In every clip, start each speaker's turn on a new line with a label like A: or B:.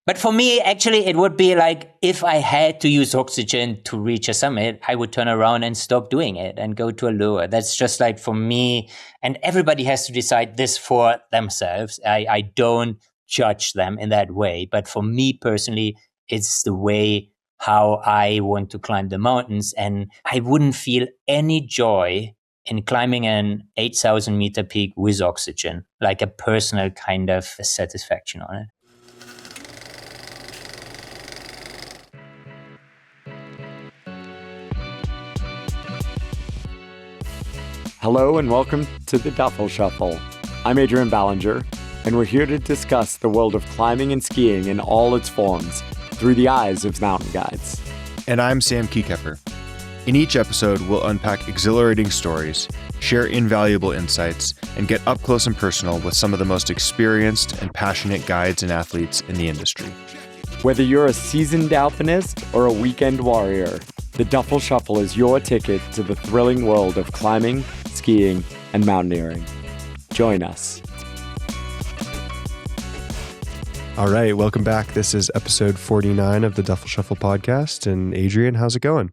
A: But for me, actually, it would be like if I had to use oxygen to reach a summit, I would turn around and stop doing it and go to a lure. That's just like for me, and everybody has to decide this for themselves. I don't judge them in that way. But for me personally, it's the way how I want to climb the mountains. And I wouldn't feel any joy in climbing an 8,000 meter peak with oxygen, like a personal kind of satisfaction on it.
B: Hello and welcome to the Duffel Shuffle. I'm Adrian Ballinger, and we're here to discuss the world of climbing and skiing in all its forms through the eyes of mountain guides.
C: And I'm Sam Kekepper. In each episode, we'll unpack exhilarating stories, share invaluable insights, and get up close and personal with some of the most experienced and passionate guides and athletes in the industry.
B: Whether you're a seasoned alpinist or a weekend warrior, the Duffel Shuffle is your ticket to the thrilling world of climbing, skiing, and mountaineering. Join us.
C: All right, welcome back. This is episode 49 of the Duffel Shuffle podcast. And Adrian, how's it going?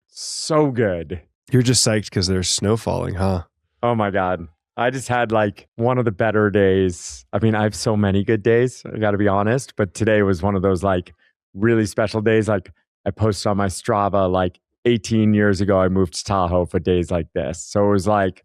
B: So good.
C: You're just psyched because there's snow falling, huh?
B: Oh my God. I just had like one of the better days. I mean, I have so many good days, I got to be honest, but today was one of those like really special days. Like I posted on my Strava, like 18 years ago, I moved to Tahoe for days like this. So it was like,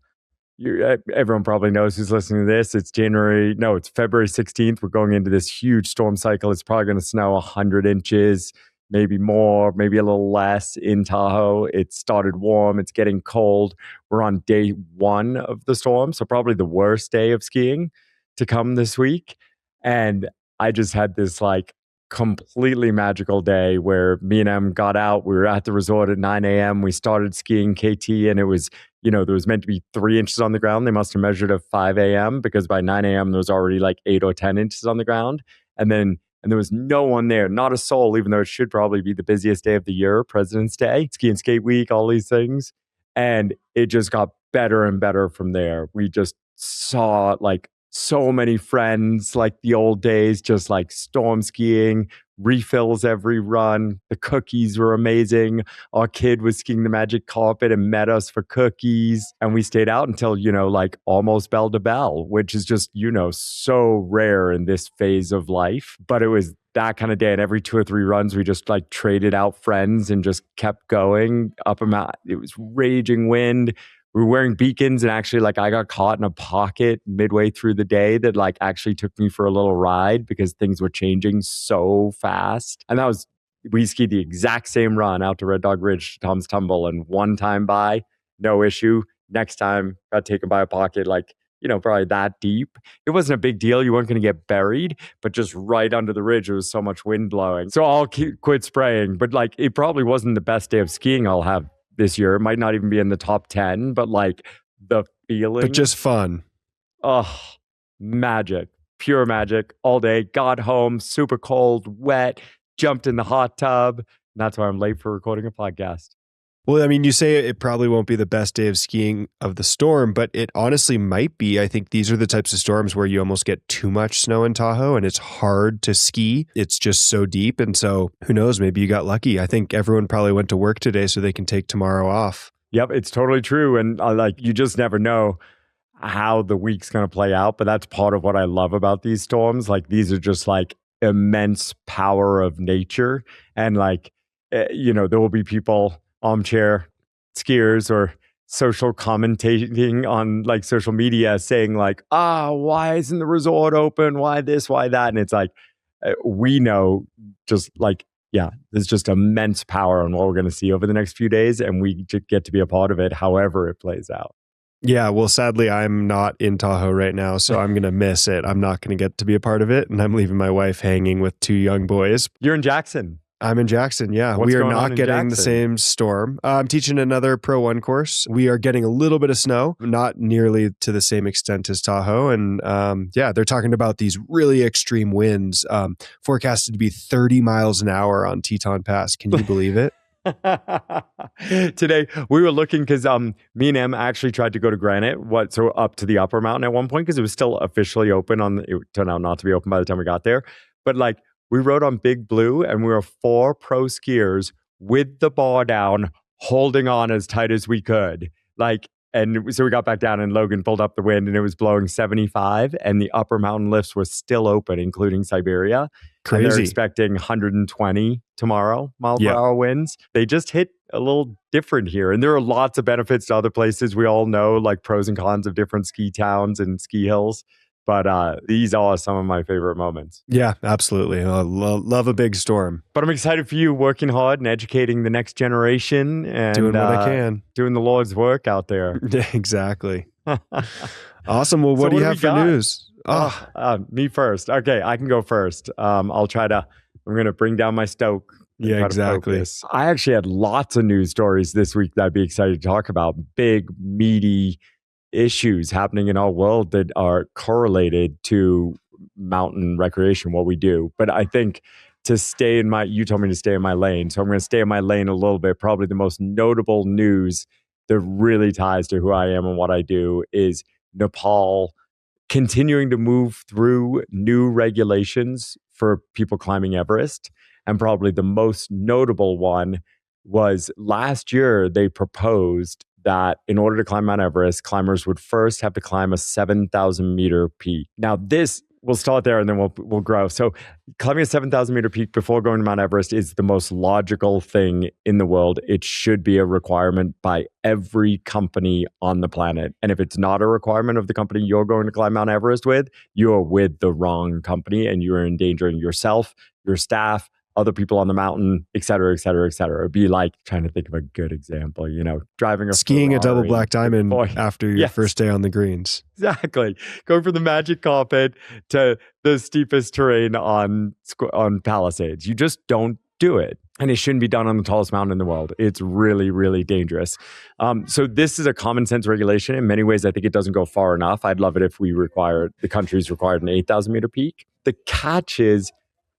B: everyone probably knows who's listening to this. It's February 16th. We're going into this huge storm cycle. It's probably going to snow 100 inches, maybe more, maybe a little less in Tahoe. It started warm. It's getting cold. We're on day one of the storm. So probably the worst day of skiing to come this week. And I just had this like completely magical day where me and Em got out. We were at the resort at 9 a.m. We started skiing KT and it was, there was meant to be 3 inches on the ground. They must have measured at 5 a.m. because by 9 a.m. there was already like 8 or 10 inches on the ground. And there was no one there, not a soul, even though it should probably be the busiest day of the year, President's Day, Ski and Skate Week, all these things. And it just got better and better from there. We just saw like so many friends, like the old days, just like storm skiing, refills every run. The cookies were amazing. Our kid was skiing the magic carpet and met us for cookies. And we stayed out until, like almost bell to bell, which is just, so rare in this phase of life. But it was that kind of day. And every 2 or 3 runs, we just like traded out friends and just kept going up a mountain. It was raging wind. We were wearing beacons and actually like I got caught in a pocket midway through the day that like actually took me for a little ride because things were changing so fast. And we skied the exact same run out to Red Dog Ridge to Tom's Tumble, and one time by, no issue. Next time got taken by a pocket like, probably that deep. It wasn't a big deal. You weren't going to get buried, but just right under the ridge, there was so much wind blowing. So I'll quit spraying, but like it probably wasn't the best day of skiing I'll have this year. It might not even be in the top 10, but like the feeling.
C: But just fun.
B: Oh, magic. Pure magic all day. Got home, super cold, wet, jumped in the hot tub. And that's why I'm late for recording a podcast.
C: Well, I mean, you say it probably won't be the best day of skiing of the storm, but it honestly might be. I think these are the types of storms where you almost get too much snow in Tahoe and it's hard to ski. It's just so deep. And so who knows, maybe you got lucky. I think everyone probably went to work today so they can take tomorrow off.
B: Yep, it's totally true. And you just never know how the week's going to play out. But that's part of what I love about these storms. Like these are just like immense power of nature. And like, there will be people, armchair skiers or social commentating on like social media saying like, why isn't the resort open? Why this, why that? And it's like, we know just like, there's just immense power on what we're going to see over the next few days. And we get to be a part of it, however it plays out.
C: Yeah, well, sadly, I'm not in Tahoe right now, so I'm going to miss it. I'm not going to get to be a part of it. And I'm leaving my wife hanging with 2 young boys.
B: You're in Jackson.
C: I'm in Jackson, yeah.
B: What's
C: we are
B: going on
C: not
B: in
C: getting
B: Jackson?
C: the same storm. I'm teaching another Pro 1 course. We are getting a little bit of snow, not nearly to the same extent as Tahoe. And they're talking about these really extreme winds, forecasted to be 30 miles an hour on Teton Pass. Can you believe it?
B: Today we were looking because me and Em actually tried to go to Granite, so up to the upper mountain at one point because it was still officially open. It turned out not to be open by the time we got there, but like we rode on Big Blue and we were 4 pro skiers with the bar down, holding on as tight as we could, like. And so we got back down and Logan pulled up the wind and it was blowing 75 and the upper mountain lifts were still open, including Siberia.
C: Crazy.
B: And they're expecting 120 tomorrow mile per hour winds. They just hit a little different here. And there are lots of benefits to other places. We all know like pros and cons of different ski towns and ski hills. But these are some of my favorite moments.
C: Yeah, absolutely. I love a big storm.
B: But I'm excited for you working hard and educating the next generation and
C: doing what I can.
B: Doing the Lord's work out there.
C: Exactly. Awesome. Well, what do you have for news?
B: Me first. Okay, I can go first. I'm going to bring down my stoke.
C: Yeah, exactly.
B: I actually had lots of news stories this week that I'd be excited to talk about. Big, meaty issues happening in our world that are correlated to mountain recreation, what we do. But I think you told me to stay in my lane. So I'm going to stay in my lane a little bit. Probably the most notable news that really ties to who I am and what I do is Nepal continuing to move through new regulations for people climbing Everest. And probably the most notable one was last year, they proposed that in order to climb Mount Everest, climbers would first have to climb a 7,000 meter peak. Now we'll start there and then we'll grow. So climbing a 7,000 meter peak before going to Mount Everest is the most logical thing in the world. It should be a requirement by every company on the planet. And if it's not a requirement of the company you're going to climb Mount Everest with, you're with the wrong company and you're endangering yourself, your staff, other people on the mountain, et cetera, et cetera, et cetera. It'd be like trying to think of a good example, driving
C: skiing
B: Ferrari,
C: a double black diamond after your first day on the greens.
B: Exactly. Going from the magic carpet to the steepest terrain on Palisades. You just don't do it. And it shouldn't be done on the tallest mountain in the world. It's really, really dangerous. So this is a common sense regulation. In many ways, I think it doesn't go far enough. I'd love it if the country's required an 8,000 meter peak. The catch is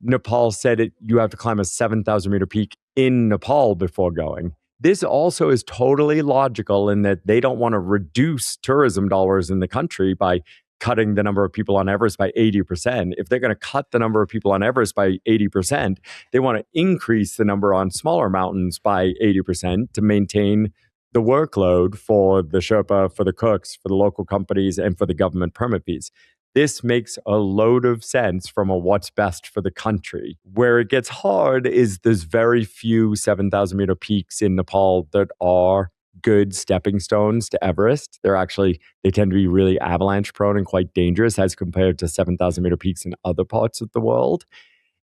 B: Nepal said you have to climb a 7,000 meter peak in Nepal before going. This also is totally logical in that they don't want to reduce tourism dollars in the country by cutting the number of people on Everest by 80%. If they're going to cut the number of people on Everest by 80%, they want to increase the number on smaller mountains by 80% to maintain the workload for the Sherpa, for the cooks, for the local companies, and for the government permit fees. This makes a load of sense from a what's best for the country. Where it gets hard is there's very few 7,000 meter peaks in Nepal that are good stepping stones to Everest. They tend to be really avalanche prone and quite dangerous as compared to 7,000 meter peaks in other parts of the world.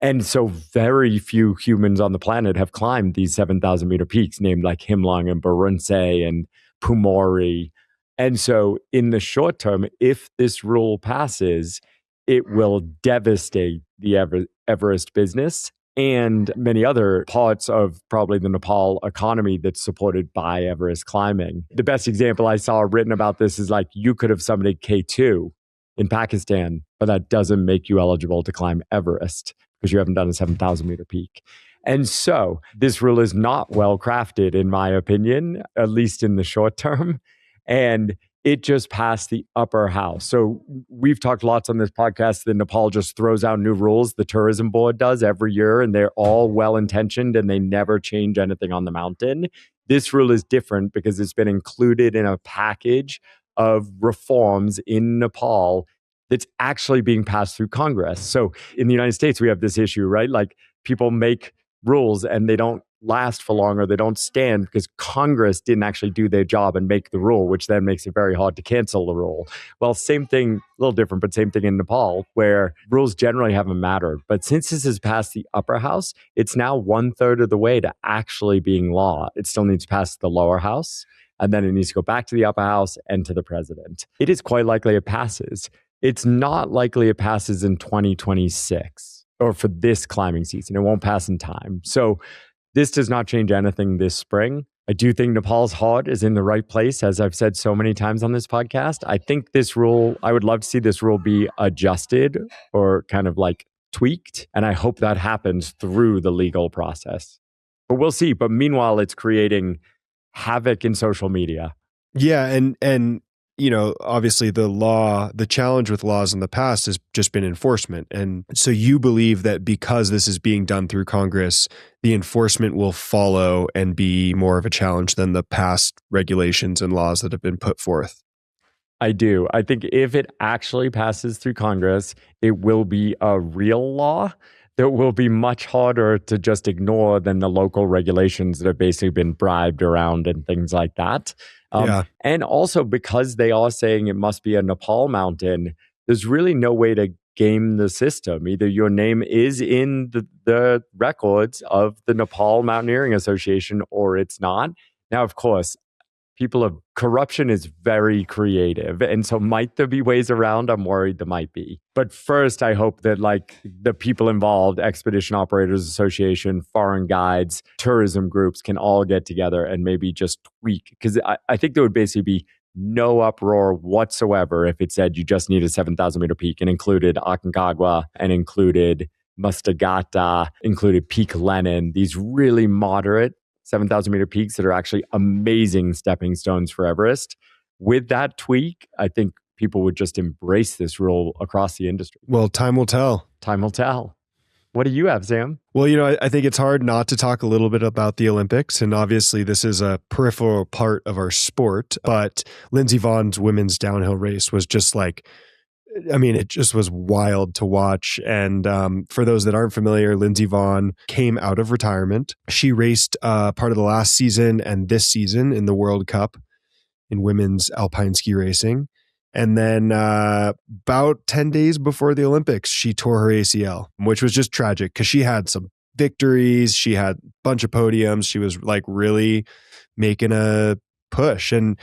B: And so very few humans on the planet have climbed these 7,000 meter peaks named like Himlung and Barunse and Pumori. And so in the short term, if this rule passes, it will devastate the Everest business and many other parts of probably the Nepal economy that's supported by Everest climbing. The best example I saw written about this is like you could have submitted K2 in Pakistan, but that doesn't make you eligible to climb Everest because you haven't done a 7,000 meter peak. And so this rule is not well crafted, in my opinion, at least in the short term. And it just passed the upper house. So we've talked lots on this podcast that Nepal just throws out new rules. The tourism board does every year, and they're all well-intentioned and they never change anything on the mountain. This rule is different because it's been included in a package of reforms in Nepal that's actually being passed through Congress. So in the United States, we have this issue, right? Like people make rules and they don't last for long or they don't stand because Congress didn't actually do their job and make the rule, which then makes it very hard to cancel the rule. Well, same thing, a little different, but same thing in Nepal, where rules generally haven't mattered. But since this has passed the upper house, it's now 1/3 of the way to actually being law. It still needs to pass the lower house, and then it needs to go back to the upper house and to the president. It is quite likely it passes. It's not likely it passes in 2026 or for this climbing season. It won't pass in time. So this does not change anything this spring. I do think Nepal's heart is in the right place, as I've said so many times on this podcast. I think this rule, I would love to see this rule be adjusted or kind of like tweaked. And I hope that happens through the legal process. But we'll see. But meanwhile, it's creating havoc in social media.
C: Yeah, and obviously the challenge with laws in the past has just been enforcement. And so you believe that because this is being done through Congress, the enforcement will follow and be more of a challenge than the past regulations and laws that have been put forth.
B: I do. I think if it actually passes through Congress, it will be a real law that will be much harder to just ignore than the local regulations that have basically been bribed around and things like that. And also because they are saying it must be a Nepal mountain, there's really no way to game the system. Either your name is in the records of the Nepal Mountaineering Association or it's not. Now, of course, corruption is very creative. And so might there be ways around? I'm worried there might be. But first, I hope that the people involved, Expedition Operators Association, foreign guides, tourism groups can all get together and maybe just tweak. Because I think there would basically be no uproar whatsoever if it said you just need a 7,000 meter peak and included Aconcagua and included Mustagata, included Peak Lenin, these really moderate 7,000 meter peaks that are actually amazing stepping stones for Everest. With that tweak, I think people would just embrace this rule across the industry.
C: Well, time will tell.
B: Time will tell. What do you have, Sam?
C: Well, I think it's hard not to talk a little bit about the Olympics. And obviously, this is a peripheral part of our sport. But Lindsey Vohn's women's downhill race was just it just was wild to watch. And for those that aren't familiar, Lindsey Vonn came out of retirement. She raced part of the last season and this season in the World Cup in women's alpine ski racing. And then about 10 days before the Olympics, she tore her ACL, which was just tragic because she had some victories. She had a bunch of podiums. She was really making a push. And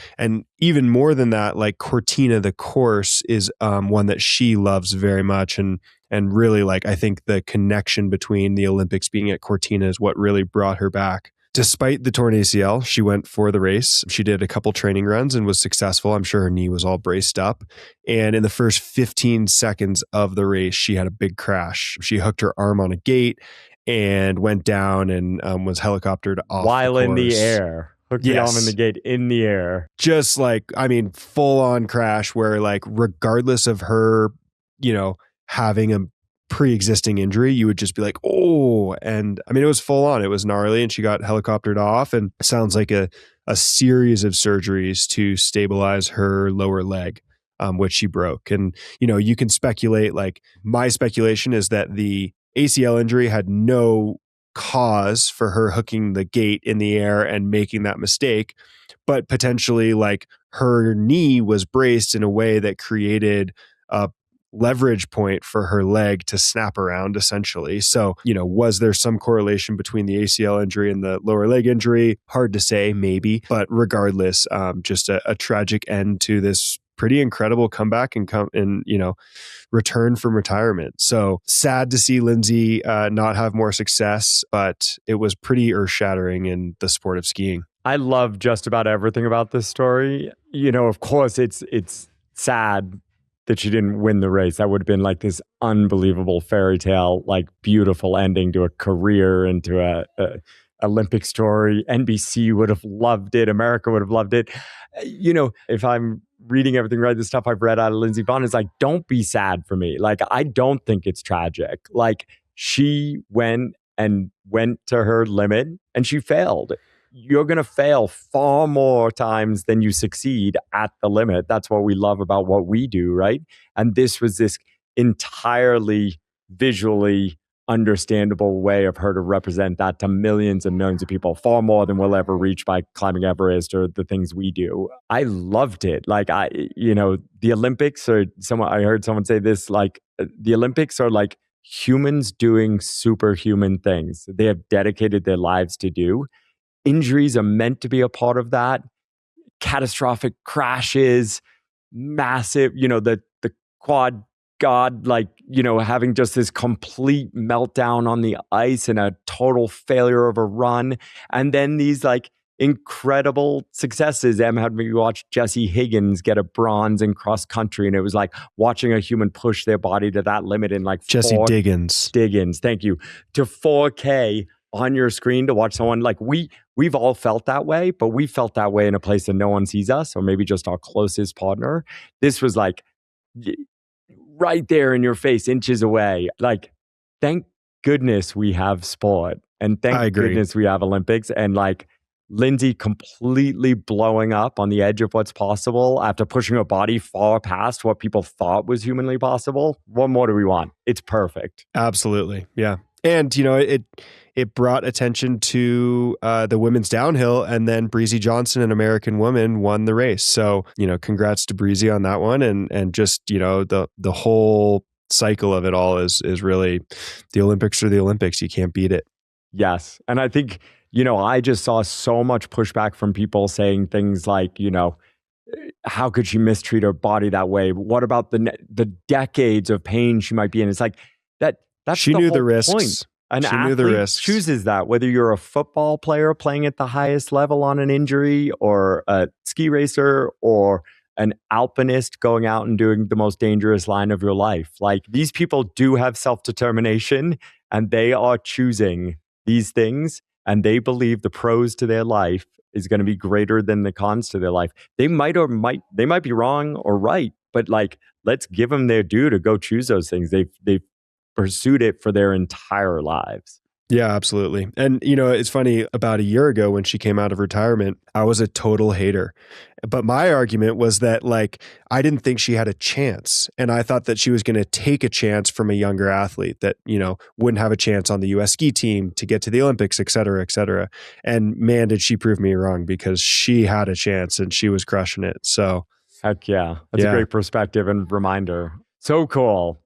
C: even more than that, Cortina, the course, is one that she loves very much. And really, I think the connection between the Olympics being at Cortina is what really brought her back. Despite the torn ACL, she went for the race. She did a couple training runs and was successful. I'm sure her knee was all braced up. And in the first 15 seconds of the race, she had a big crash. She hooked her arm on a gate and went down and was helicoptered off
B: while
C: the
B: in the air. Hooked the arm in the gate in the air.
C: Just full on crash where regardless of her, having a pre-existing injury, you would just be like, oh, and it was full on. It was gnarly and she got helicoptered off and sounds like a series of surgeries to stabilize her lower leg, which she broke. And, you can speculate, my speculation is that the ACL injury had no cause for her hooking the gate in the air and making that mistake, but potentially her knee was braced in a way that created a leverage point for her leg to snap around essentially. So, was there some correlation between the ACL injury and the lower leg injury? Hard to say, maybe, but regardless, just a tragic end to this pretty incredible comeback and return from retirement. So sad to see Lindsey not have more success, but it was pretty earth-shattering in the sport of skiing.
B: I love just about everything about this story. Of course, it's sad that she didn't win the race. That would have been this unbelievable fairy tale, beautiful ending to a career and to a Olympic story. NBC would have loved it. America would have loved it. If I'm reading everything right, the stuff I've read out of Lindsey Vonn is don't be sad for me. I don't think it's tragic. She went to her limit and she failed. You're going to fail far more times than you succeed at the limit. That's what we love about what we do, right? And this was this entirely visually understandable way of her to represent that to millions and millions of people, far more than we'll ever reach by climbing Everest or the things we do. I loved it. The Olympics I heard someone say this, the Olympics are humans doing superhuman things. They have dedicated their lives to do. Injuries are meant to be a part of that. Catastrophic crashes, massive, the quad god, having just this complete meltdown on the ice and a total failure of a run. And then these incredible successes. Em had me watch Jesse Higgins get a bronze in cross country. And it was watching a human push their body to that limit in
C: Jesse Diggins.
B: Thank you. To 4K on your screen to watch someone like we've all felt that way, but we felt that way in a place that no one sees us, or maybe just our closest partner. This was like right there in your face, inches away. Like, thank goodness we have sport, and thank goodness we have Olympics, and like Lindsay completely blowing up on the edge of what's possible after pushing her body far past what people thought was humanly possible. What more do we want? It's perfect.
C: Absolutely. Yeah. And, it brought attention to the women's downhill, and then Breezy Johnson, an American woman, won the race. So, congrats to Breezy on that one. And just, the whole cycle of it all is really, the Olympics are the Olympics. You can't beat it.
B: Yes. And I think, I just saw so much pushback from people saying things like, how could she mistreat her body that way? What about the decades of pain she might be in? It's like that's
C: she knew the risks.
B: Point. An athlete chooses that, whether you're a football player playing at the highest level on an injury, or a ski racer, or an alpinist going out and doing the most dangerous line of your life. Like, these people do have self-determination, and they are choosing these things, and they believe the pros to their life is going to be greater than the cons to their life. They might be wrong or right, but like, let's give them their due to go choose those things. They've pursued it for their entire lives.
C: Yeah, absolutely. And, it's funny, about a year ago when she came out of retirement, I was a total hater. But my argument was that, like, I didn't think she had a chance. And I thought that she was going to take a chance from a younger athlete that, wouldn't have a chance on the US ski team to get to the Olympics, et cetera, et cetera. And man, did she prove me wrong, because she had a chance and she was crushing it. So,
B: heck yeah. That's a great perspective and reminder. So cool.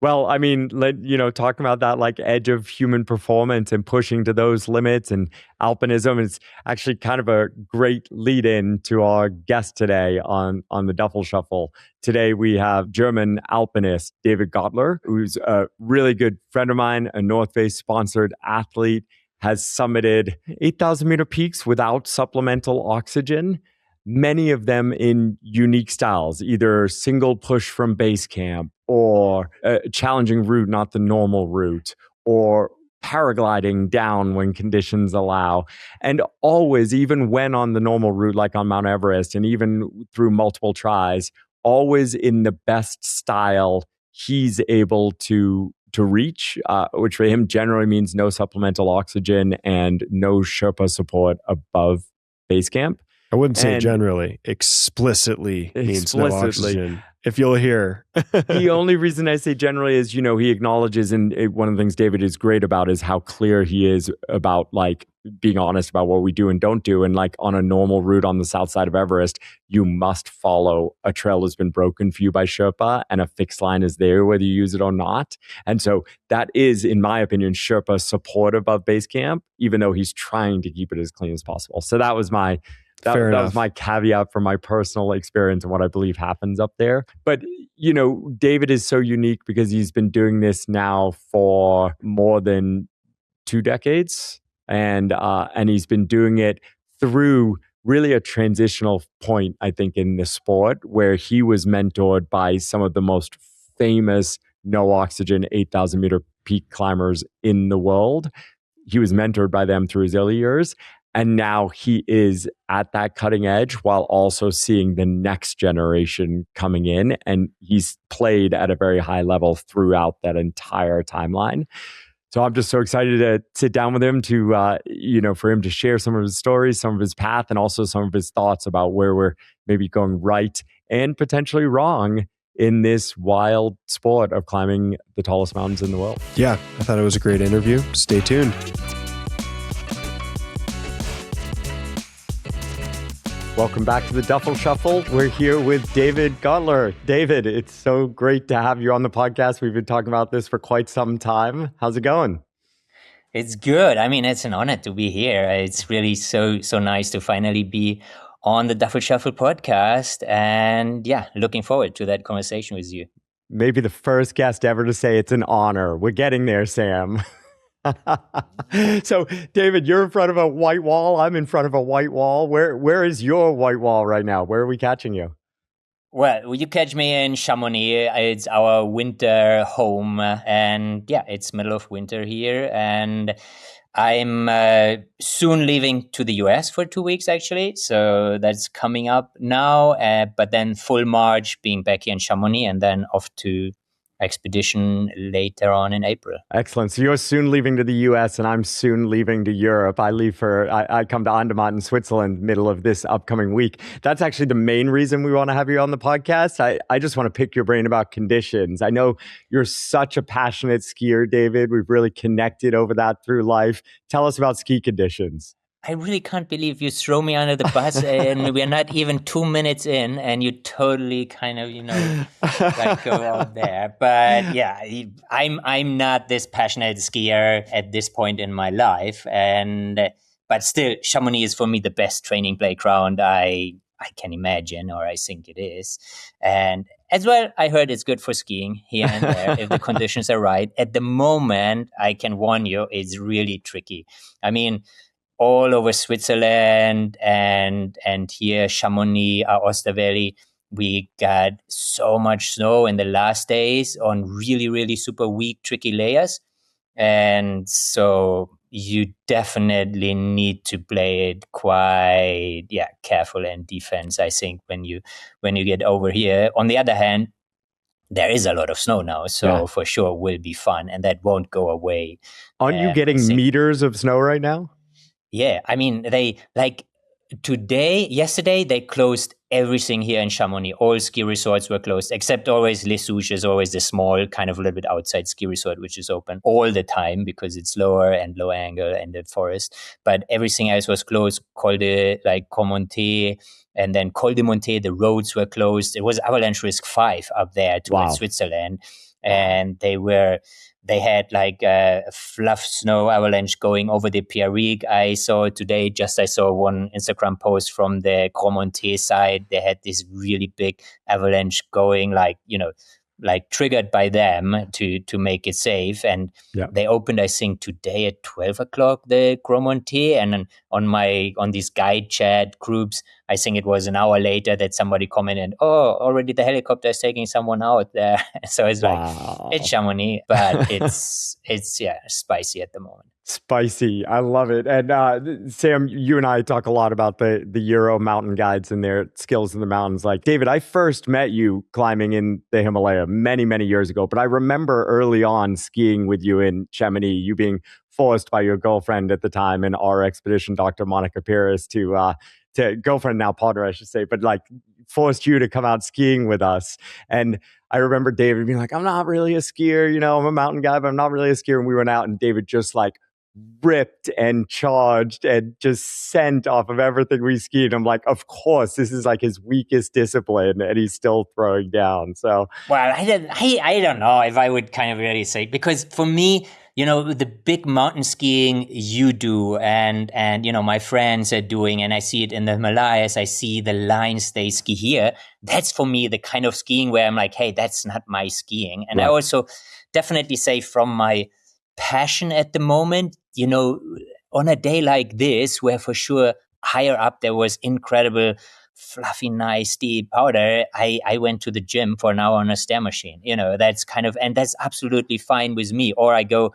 B: Well, I mean, talking about that like edge of human performance and pushing to those limits and alpinism is actually kind of a great lead in to our guest today on the Duffel Shuffle. Today we have German alpinist David Goettler, who's a really good friend of mine, a North Face sponsored athlete, has summited 8,000 meter peaks without supplemental oxygen. Many of them in unique styles, either single push from base camp, or a challenging route, not the normal route, or paragliding down when conditions allow. And always, even when on the normal route, like on Mount Everest, and even through multiple tries, always in the best style he's able to reach, which for him generally means no supplemental oxygen and no Sherpa support above base camp.
C: I wouldn't say generally, explicitly means no oxygen. If you'll hear.
B: The only reason I say generally is, he acknowledges, and one of the things David is great about is how clear he is about like being honest about what we do and don't do. And like on a normal route on the south side of Everest, you must follow a trail that's been broken for you by Sherpa, and a fixed line is there whether you use it or not. And so that is, in my opinion, Sherpa support above base camp, even though he's trying to keep it as clean as possible. So that was my That was my caveat from my personal experience and what I believe happens up there. But, David is so unique because he's been doing this now for more than 2 decades. And he's been doing it through really a transitional point, I think, in the sport, where he was mentored by some of the most famous no oxygen 8,000 meter peak climbers in the world. He was mentored by them through his early years. And now he is at that cutting edge while also seeing the next generation coming in. And he's played at a very high level throughout that entire timeline. So I'm just so excited to sit down with him to, for him to share some of his stories, some of his path, and also some of his thoughts about where we're maybe going right and potentially wrong in this wild sport of climbing the tallest mountains in the world.
C: Yeah, I thought it was a great interview. Stay tuned.
B: Welcome back to the Duffel Shuffle. We're here with David Goettler. David, it's so great to have you on the podcast. We've been talking about this for quite some time. How's it going?
A: It's good. I mean, it's an honor to be here. It's really so nice to finally be on the Duffel Shuffle podcast. And yeah, looking forward to that conversation with you.
B: Maybe the first guest ever to say it's an honor. We're getting there, Sam. So, David, you're in front of a white wall. I'm in front of a white wall. Where is your white wall right now? Where are we catching you?
A: Well, you catch me in Chamonix. It's our winter home. And yeah, it's middle of winter here. And I'm soon leaving to the US for 2 weeks, actually. So that's coming up now. But then full March, being back here in Chamonix, and then off to expedition later on in April.
B: Excellent. So you're soon leaving to the US and I'm soon leaving to Europe. I come to Andermatt in Switzerland middle of this upcoming week. That's actually the main reason we want to have you on the podcast. I just want to pick your brain about conditions. I know you're such a passionate skier, David. We've really connected over that through life. Tell us about ski conditions.
A: I really can't believe you throw me under the bus and we're not even 2 minutes in and you totally kind of, like go out there. But yeah, I'm not this passionate skier at this point in my life. But still, Chamonix is for me the best training playground I can imagine, or I think it is. And as well, I heard it's good for skiing here and there if the conditions are right. At the moment, I can warn you, it's really tricky. I mean, all over Switzerland and here Chamonix, Osterwelle, we got so much snow in the last days on really, really super weak, tricky layers. And so you definitely need to play it quite careful and defense, I think, when you get over here. On the other hand, there is a lot of snow now, so for sure will be fun, and that won't go away.
B: Aren't you getting meters of snow right now?
A: Yeah, I mean, they yesterday, they closed everything here in Chamonix. All ski resorts were closed, except always Les Souches is always the small, kind of a little bit outside ski resort, which is open all the time because it's lower and low angle and the forest. But everything else was closed. Col de Cormonté, and then Col de Monté, the roads were closed. It was avalanche risk 5 up there towards Switzerland. And they had like a fluff snow avalanche going over the Pierrigue. I saw one Instagram post from the Cormonté side. They had this really big avalanche going, like triggered by them to make it safe. And they opened, I think, today at 12 o'clock, the Cormonté. And then on these guide chat groups, I think it was an hour later that somebody commented, already the helicopter is taking someone out there. So it's like, it's Chamonix, but it's spicy at the moment.
B: Spicy. I love it. And Sam, you and I talk a lot about the Euro mountain guides and their skills in the mountains. Like, David, I first met you climbing in the Himalaya many, many years ago, but I remember early on skiing with you in Chamonix, you being forced by your girlfriend at the time in our expedition, Dr. Monica Pires, to girlfriend, now partner, I should say, but like forced you to come out skiing with us. And I remember David being like, I'm not really a skier, I'm a mountain guy, but I'm not really a skier. And we went out and David just like ripped and charged and just sent off of everything we skied. I'm like, of course, this is like his weakest discipline and he's still throwing down. So,
A: well, I don't know if I would kind of really say, because for me, the big mountain skiing you do and my friends are doing, and I see it in the Himalayas, I see the lines they ski here. That's for me the kind of skiing where I'm like, hey, that's not my skiing. And I also definitely say from my passion at the moment, on a day like this, where for sure higher up there was incredible fluffy, nice, steep powder, I went to the gym for an hour on a stair machine. That's kind of, and that's absolutely fine with me. Or I go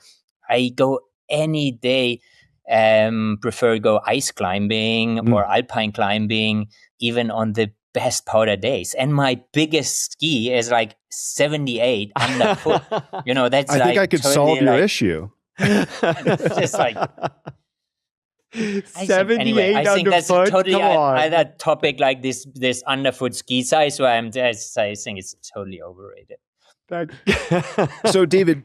A: any day, prefer go ice climbing or alpine climbing, even on the best powder days. And my biggest ski is like 78 underfoot. That's
C: I think I could solve your issue.
A: It's just like
B: 78
A: I think that's
B: underfoot?
A: totally
B: Come on.
A: another topic, like this underfoot ski size, where I think it's totally overrated.
C: So David,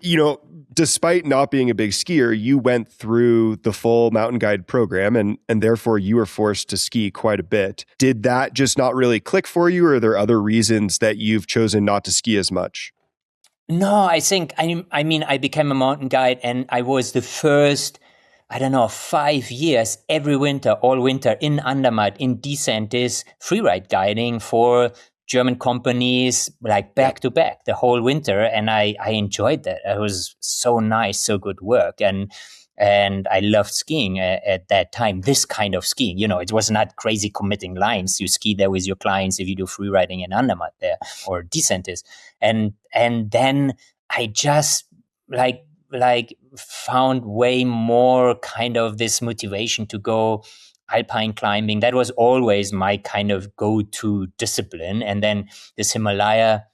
C: despite not being a big skier, you went through the full mountain guide program and therefore you were forced to ski quite a bit. Did that just not really click for you, or are there other reasons that you've chosen not to ski as much?
A: No, I think, I became a mountain guide and I was the first, 5 years, every winter, all winter in Andermatt, in Descentis, freeride guiding for German companies, like back to back the whole winter. And I enjoyed that. It was so nice, so good work. And And I loved skiing at that time, this kind of skiing. It was not crazy committing lines. You ski there with your clients if you do free riding in Andermatt there or descent. And then I just like found way more kind of this motivation to go alpine climbing. That was always my kind of go-to discipline. And then this Himalaya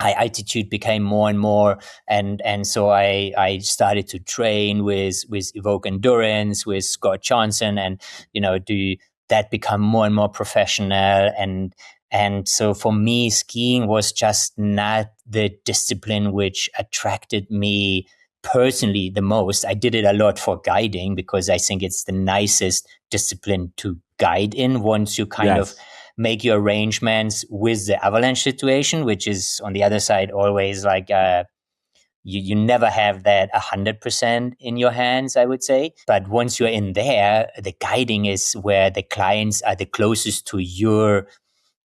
A: high altitude became more and more, and so I started to train with Evoke Endurance, with Scott Johnson, and do that become more and more professional. And so for me, skiing was just not the discipline which attracted me personally the most. I did it a lot for guiding because I think it's the nicest discipline to guide in once you kind of make your arrangements with the avalanche situation, which is on the other side always like you never have that 100% in your hands, I would say. But once you're in there, the guiding is where the clients are the closest to your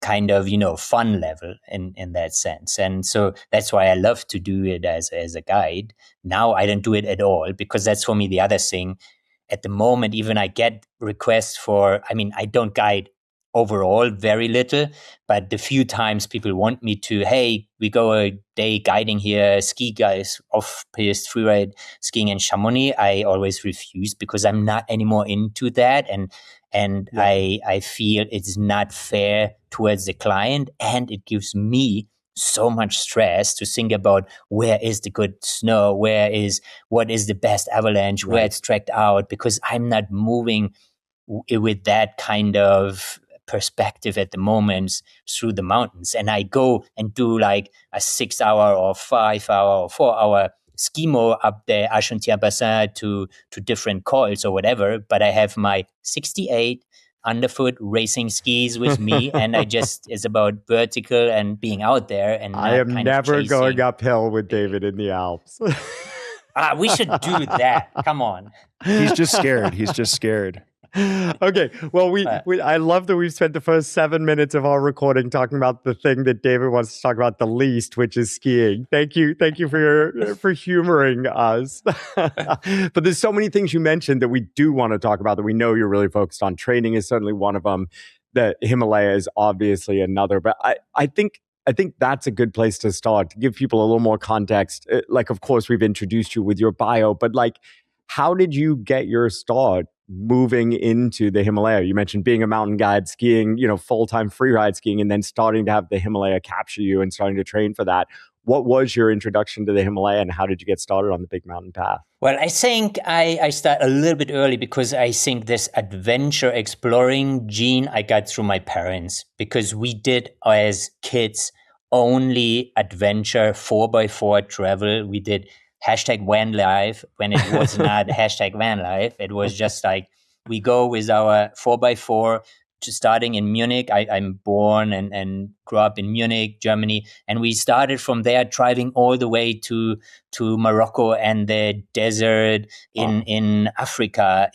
A: kind of fun level in that sense. And so that's why I love to do it as a guide. Now I don't do it at all, because that's for me the other thing. At the moment, even I get requests for, I don't guide overall very little, but the few times people want me to, hey, we go a day guiding here, ski guys, off-piste freeride skiing in Chamonix, I always refuse because I'm not anymore into that. And I feel it's not fair towards the client, and it gives me so much stress to think about where is the good snow, what is the best avalanche, where it's tracked out, because I'm not moving with that kind of perspective at the moment through the mountains. And I go and do like a 6 hour or 5 hour or 4 hour skimo up the Argentière Bassin to different cols or whatever, but I have my 68 underfoot racing skis with me, and it's about vertical and being out there. And
B: I am never going uphill with David in the Alps.
A: We should do that. Come on.
C: He's just scared.
B: Okay. Well, I love that we've spent the first 7 minutes of our recording talking about the thing that David wants to talk about the least, which is skiing. Thank you for humoring us. But there's so many things you mentioned that we do want to talk about that we know you're really focused on. Training is certainly one of them. The Himalaya is obviously another. But I think that's a good place to start, to give people a little more context. Like, of course, we've introduced you with your bio, but like, how did you get your start moving into the Himalaya? You mentioned being a mountain guide, skiing, full-time freeride skiing, and then starting to have the Himalaya capture you and starting to train for that. What was your introduction to the Himalaya, and how did you get started on the big mountain path?
A: Well, I think I started a little bit early because I think this adventure exploring gene I got through my parents, because we did as kids only adventure 4x4 travel. We did #van life when it was not #van life. It was just like we go with our 4x4 to starting in Munich. I'm born and grew up in Munich, Germany. And we started from there driving all the way to Morocco and the desert in Africa,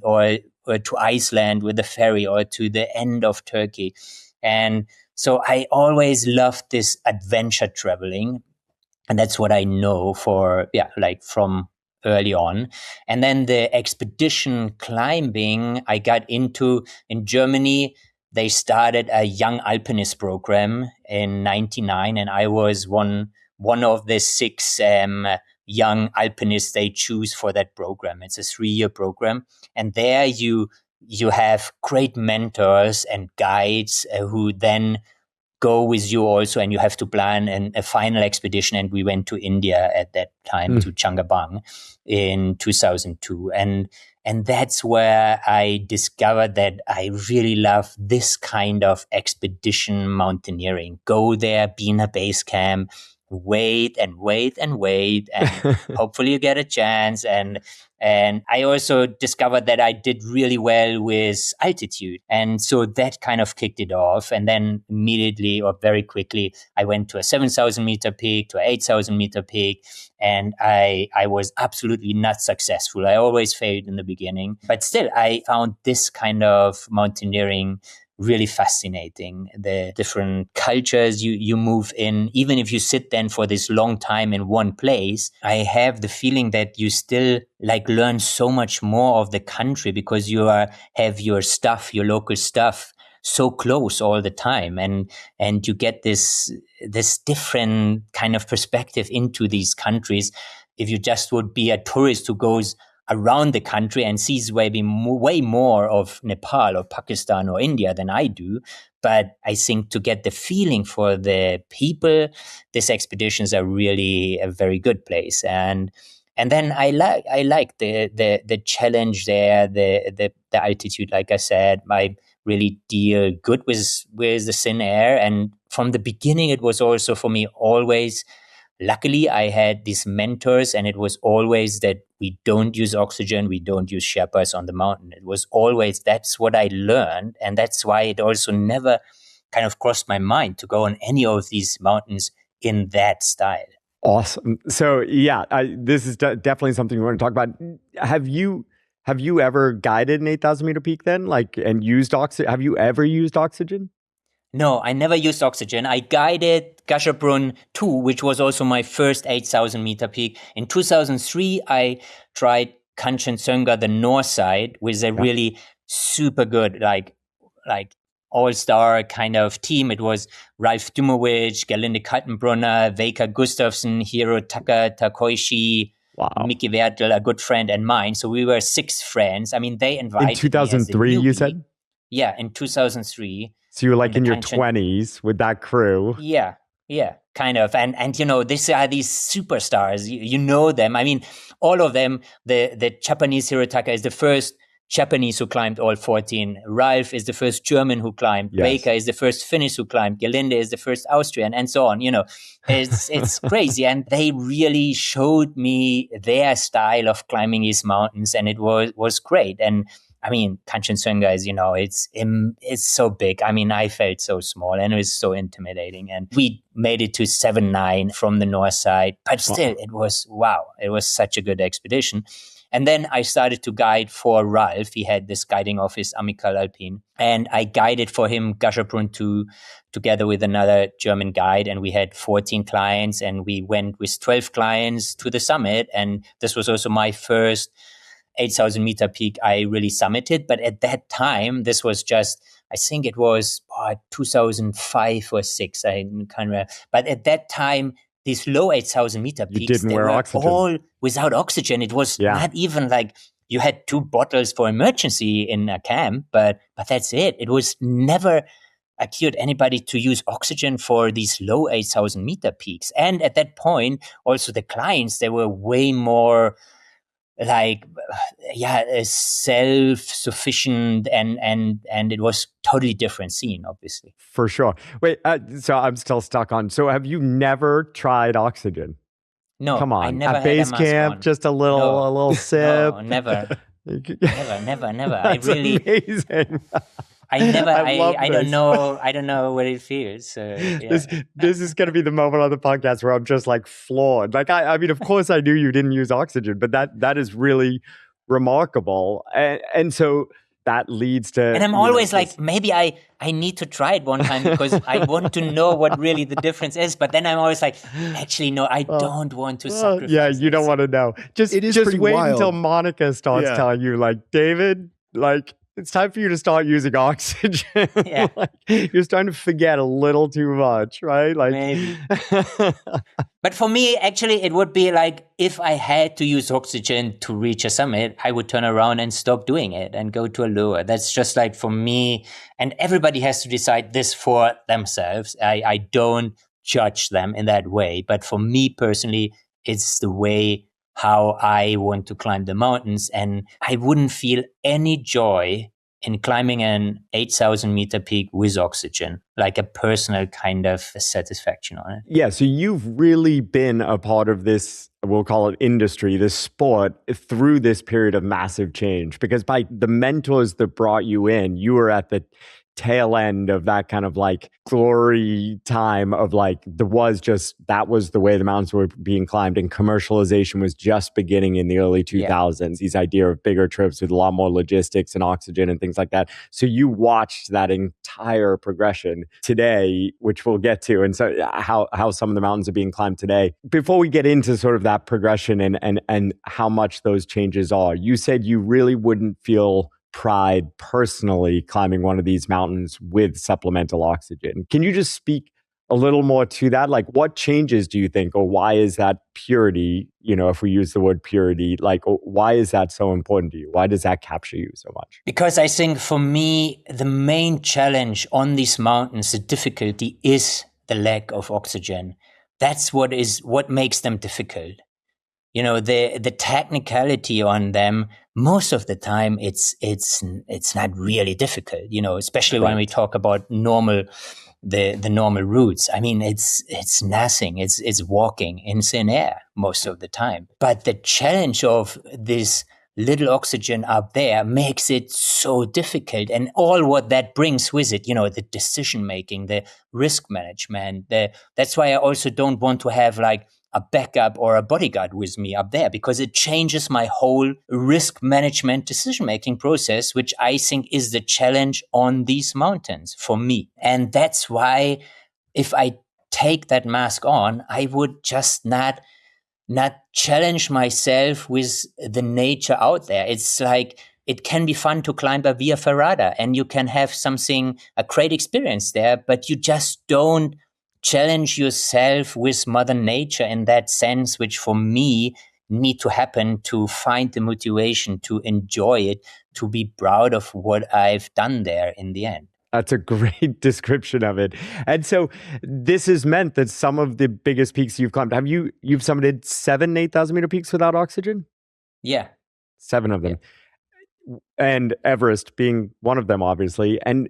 A: or to Iceland with the ferry, or to the end of Turkey. And so I always loved this adventure traveling. And that's what I know from early on. And then the expedition climbing I got into in Germany. They started a young alpinist program in 1999, and I was one of the 6 young alpinists they choose for that program. It's a 3-year program, and there you have great mentors and guides who then go with you also, and you have to plan a final expedition. And we went to India at that time, to Changabang in 2002. And that's where I discovered that I really love this kind of expedition mountaineering. Go there, be in a base camp, wait and wait and wait, and hopefully you get a chance. And I also discovered that I did really well with altitude. And so that kind of kicked it off. And then immediately, or very quickly, I went to a 7,000 meter peak, to an 8,000 meter peak. And I was absolutely not successful. I always failed in the beginning. But still, I found this kind of mountaineering really fascinating. The different cultures you move in, even if you sit then for this long time in one place, I have the feeling that you still like learn so much more of the country because you have your stuff, your local stuff so close all the time. And you get this different kind of perspective into these countries. If you just would be a tourist who goes around the country and sees way more of Nepal or Pakistan or India than I do. But I think to get the feeling for the people, these expeditions are really a very good place. And then I like the challenge there, the altitude. Like I said, I really deal good with the thin air. And from the beginning, it was also for me always. Luckily, I had these mentors, and it was always that we don't use oxygen, we don't use Sherpas on the mountain. It was always, that's what I learned. And that's why it also never kind of crossed my mind to go on any of these mountains in that style.
B: Awesome. So yeah, this is definitely something we want to talk about. Have you ever guided an 8,000 meter peak then? And used oxygen? Have you ever used oxygen?
A: No, I never used oxygen. I guided Gasherbrum 2, which was also my first 8,000 meter peak. In 2003, I tried Kanchenjunga, the north side, with a really super good, like all-star kind of team. It was Ralf Dumovic, Gerlinde Kaltenbrunner, Veika Gustafsson, Hiro Takoishi, Mickey Wertel, a good friend, and mine. So we were 6 friends. I mean, they invited me.
B: In 2003, you said?
A: Yeah, in 2003.
B: So you were like in your 20s with that crew.
A: Yeah, kind of. And these are these superstars. You know them. I mean, all of them. The Japanese Hirotaka is the first Japanese who climbed all 14. Ralf is the first German who climbed.
B: Yes.
A: Baker is the first Finnish who climbed. Gerlinde is the first Austrian, and so on. It's crazy. And they really showed me their style of climbing these mountains, and it was great. And I mean, Kanchenjunga is, it's so big. I mean, I felt so small and it was so intimidating. And we made it to 7-9 from the north side, but still it was such a good expedition. And then I started to guide for Ralf. He had this guiding office, Amical Alpine. And I guided for him Gasherbrum 2 together with another German guide. And we had 14 clients and we went with 12 clients to the summit. And this was also my first 8,000 meter peak I really summited. But at that time, this was just, I think it was 2005 or 6. I can't remember. But at that time, these low 8,000 meter peaks, they were all without oxygen. It was not even like you had 2 bottles for emergency in a camp, but that's it. It was never occurred anybody to use oxygen for these low 8,000 meter peaks. And at that point, also the clients, they were way more self-sufficient and it was totally different scene, obviously.
B: For sure. Wait, so I'm still stuck on. So have you never tried oxygen?
A: No,
B: come on.
A: I never
B: at base camp, just a little sip.
A: No, never. Never.
B: That's amazing.
A: I don't know what it feels. So, yeah.
B: This is going to be the moment on the podcast where I'm just like floored. Like, I mean, of course I knew you didn't use oxygen, but that is really remarkable. And so that leads to...
A: And I'm always like, maybe I need to try it one time because I want to know what really the difference is. But then I'm always like, actually, no, I don't want to sacrifice.
B: Yeah, you don't want to know. Just wait
C: wild.
B: Until Monica starts telling you, like, David, like... It's time for you to start using oxygen.
A: Yeah.
B: You're starting to forget a little too much, right? Like,
A: maybe. But for me, actually, it would be like if I had to use oxygen to reach a summit, I would turn around and stop doing it and go to a lower. That's just like for me, and everybody has to decide this for themselves. I don't judge them in that way. But for me personally, it's the way how I want to climb the mountains. And I wouldn't feel any joy in climbing an 8,000 meter peak with oxygen, like a personal kind of satisfaction on it.
B: Yeah, so you've really been a part of this, we'll call it industry, this sport, through this period of massive change. Because by the mentors that brought you in, you were at the tail end of that kind of like glory time of like, that was the way the mountains were being climbed, and commercialization was just beginning in the early 2000s. These idea of bigger trips with a lot more logistics and oxygen and things like that. So you watched that entire progression today, which we'll get to, and so how some of the mountains are being climbed today. Before we get into sort of that progression and how much those changes are, you said you really wouldn't feel pride personally climbing one of these mountains with supplemental oxygen. Can you just speak a little more to that? Like, what changes do you think, or why is that purity, if we use the word purity, like, why is that so important to you? Why does that capture you so much?
A: Because I think for me, the main challenge on these mountains, the difficulty is the lack of oxygen. That's what makes them difficult. The technicality on them, most of the time it's not really difficult, especially when we talk about the normal routes. I mean, it's nothing. It's walking in thin air most of the time. But the challenge of this little oxygen up there makes it so difficult, and all what that brings with it, the decision making, the risk management. That's why I also don't want to have like a backup or a bodyguard with me up there, because it changes my whole risk management decision-making process, which I think is the challenge on these mountains for me. And that's why if I take that mask on, I would just not challenge myself with the nature out there. It's like, it can be fun to climb a Via Ferrata and you can have a great experience there, but you just don't challenge yourself with Mother Nature in that sense, which for me need to happen to find the motivation to enjoy it, to be proud of what I've done there in the end.
B: That's a great description of it. And so this has meant that some of the biggest peaks you've climbed, you've summited 7 8,000 meter peaks without oxygen?
A: Yeah.
B: 7 of them. Yeah. And Everest being one of them, obviously, and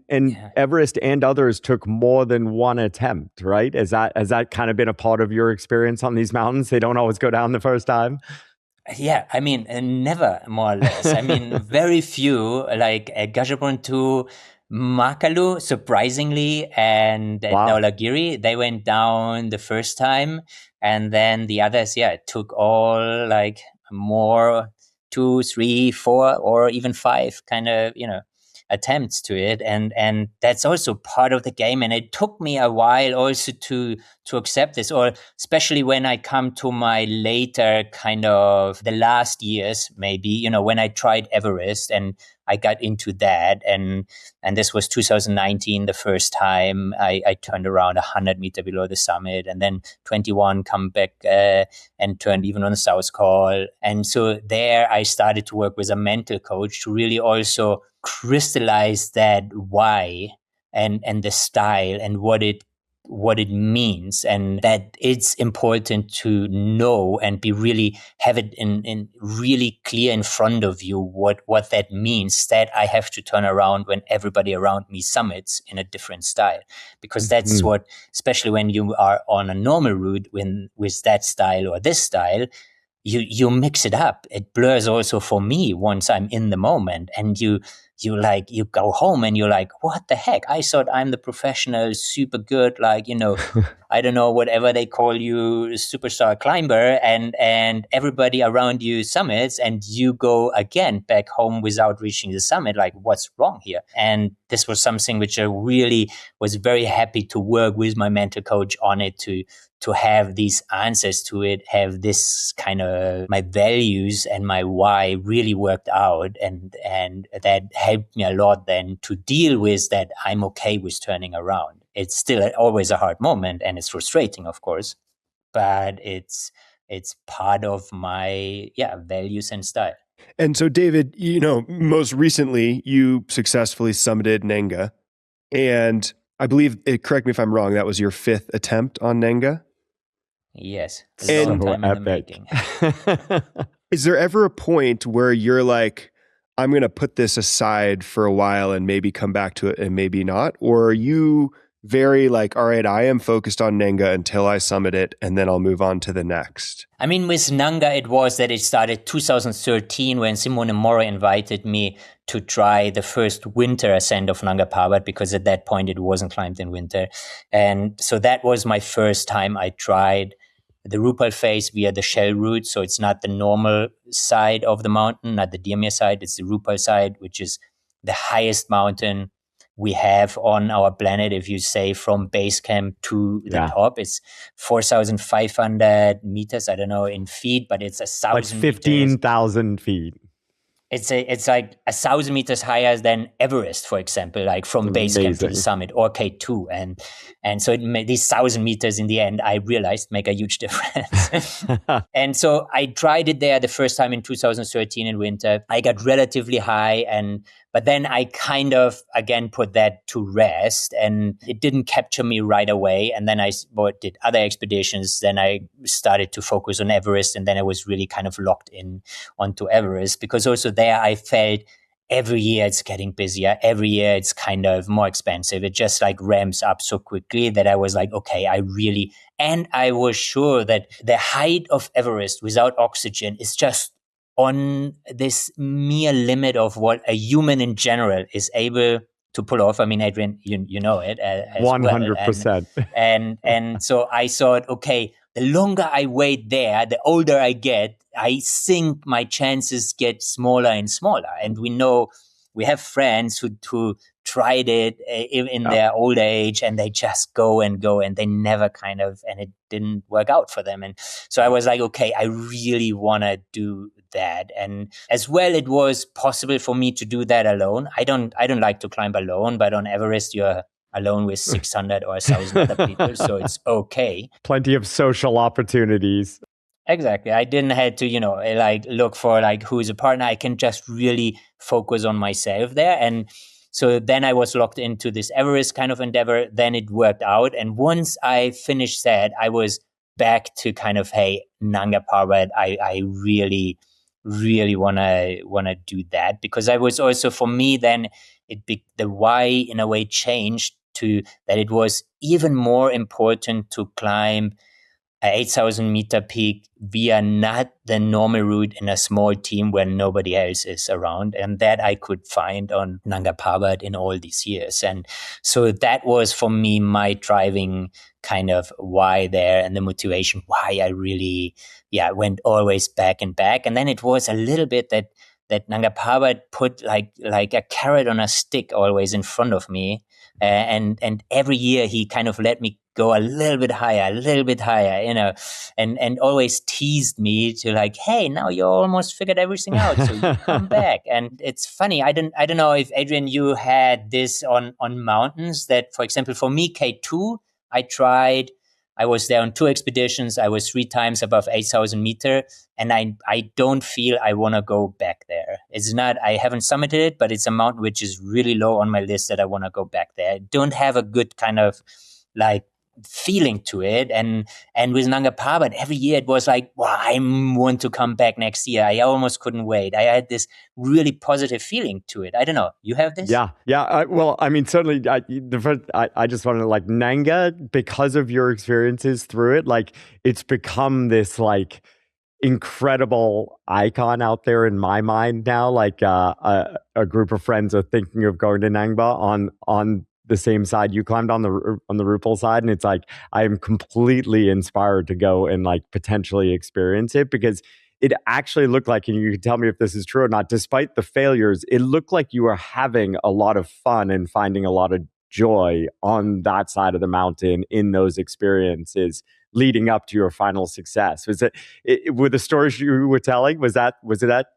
B: Everest and others took more than one attempt, right? Has that kind of been a part of your experience on these mountains? They don't always go down the first time.
A: Yeah, I mean, never, more or less. I mean, very few, like Gajabon to Makalu, surprisingly, and Dhaulagiri, they went down the first time, and then the others, it took all like more 2, 3, 4, or even 5 kind of, attempts to it. And that's also part of the game. And it took me a while also to accept this, or especially when I come to my later kind of the last years, maybe, when I tried Everest and I got into that. And this was 2019, the first time I turned around 100 meters below the summit, and then 21 come back and turned even on the South Col. And so there I started to work with a mental coach to really also crystallize that why and the style and what it means, and that it's important to know and have it in really clear in front of you what that means, that I have to turn around when everybody around me summits in a different style, because that's what, especially when you are on a normal route with that style or this style, you mix it up. It blurs also for me once I'm in the moment, and you go home and you're like, what the heck? I thought I'm the professional, super good, I don't know, whatever they call you, superstar climber, and everybody around you summits, and you go again back home without reaching the summit. Like, what's wrong here? And this was something which I really was very happy to work with my mental coach on it, to have these answers to it, have this kind of my values and my why really worked out. And that helped me a lot then to deal with that I'm okay with turning around. It's still always a hard moment and it's frustrating, of course, but it's part of my values and style.
C: And so, David, most recently you successfully summited Nanga, and I believe, correct me if I'm wrong, that was your 5th attempt on Nanga?
A: Yes.
C: And
A: long time in the making.
C: Is there ever a point where you're like, I'm going to put this aside for a while and maybe come back to it and maybe not? Or are you very like, all right, I am focused on Nanga until I summit it, and then I'll move on to the next?
A: I mean, with Nanga, it was that it started 2013 when Simone Mora invited me to try the first winter ascent of Nanga Parbat, because at that point it wasn't climbed in winter. And so that was my first time I tried the Rupal phase via the Schell Route. So it's not the normal side of the mountain, not the Dirmir side, it's the Rupal side, which is the highest mountain we have on our planet. If you say from base camp to the top, it's 4,500 meters. I don't know in feet, but it's 1,000
B: like 15,000 feet.
A: It's like 1,000 meters higher than Everest, for example, like from base camp to the summit, or K2. And so these 1,000 meters in the end, I realized make a huge difference. And so I tried it there the first time in 2013 in winter. I got relatively high, but then I kind of, again, put that to rest, and it didn't capture me right away. And then I did other expeditions. Then I started to focus on Everest, and then I was really kind of locked in onto Everest, because also there I felt every year it's getting busier. Every year it's kind of more expensive. It just like ramps up so quickly that I was like, okay, and I was sure that the height of Everest without oxygen is just on this mere limit of what a human in general is able to pull off. I mean, Adrian, you know it as
B: 100%.
A: Well. And so I thought, okay, the longer I wait there, the older I get, I think my chances get smaller and smaller. And we have friends who tried it in their old age, and they just go, and they never and it didn't work out for them. And so I was like, okay, I really want to do that. And as well, it was possible for me to do that alone. I don't like to climb alone, but on Everest, you're alone with 600 or 1,000 other people, so it's okay.
B: Plenty of social opportunities.
A: Exactly. I didn't have to, like look for like who's a partner. I can just really focus on myself there. And so then I was locked into this Everest kind of endeavor. Then it worked out. And once I finished that, I was back to kind of, hey, Nanga Parbat, I really, really wanna do that, because I was also, for me then, the why in a way changed to that it was even more important to climb a 8,000 meter peak via not the normal route in a small team where nobody else is around, and that I could find on Nanga Parbat in all these years. And so that was for me my driving kind of why there, and the motivation why I really went always back and back. And then it was a little bit that Nanga Parbat put like a carrot on a stick always in front of me, and every year he kind of let me go a little bit higher, and always teased me to like, hey, now you almost figured everything out, so you come back. And it's funny, I don't know if, Adrian, you had this on mountains, that, for example, for me, K2, I was there on 2 expeditions. I was 3 times above 8,000 meter, and I don't feel I want to go back there. It's not, I haven't summited it, but it's a mountain which is really low on my list that I want to go back there. I don't have a good kind of like feeling to it. And with Nanga Parbat, every year it was like, wow, I want to come back next year. I almost couldn't wait. I had this really positive feeling to it. I don't know. You have this?
B: Yeah. Well, I mean, certainly, I just want to, like, Nanga, because of your experiences through it, like, it's become this, like, incredible icon out there in my mind now. Like, a group of friends are thinking of going to Nangba on the same side you climbed on the Rupal side, and it's like I am completely inspired to go and like potentially experience it, because it actually looked like, and you can tell me if this is true or not, despite the failures, it looked like you were having a lot of fun and finding a lot of joy on that side of the mountain in those experiences leading up to your final success. Were the stories you were telling, was that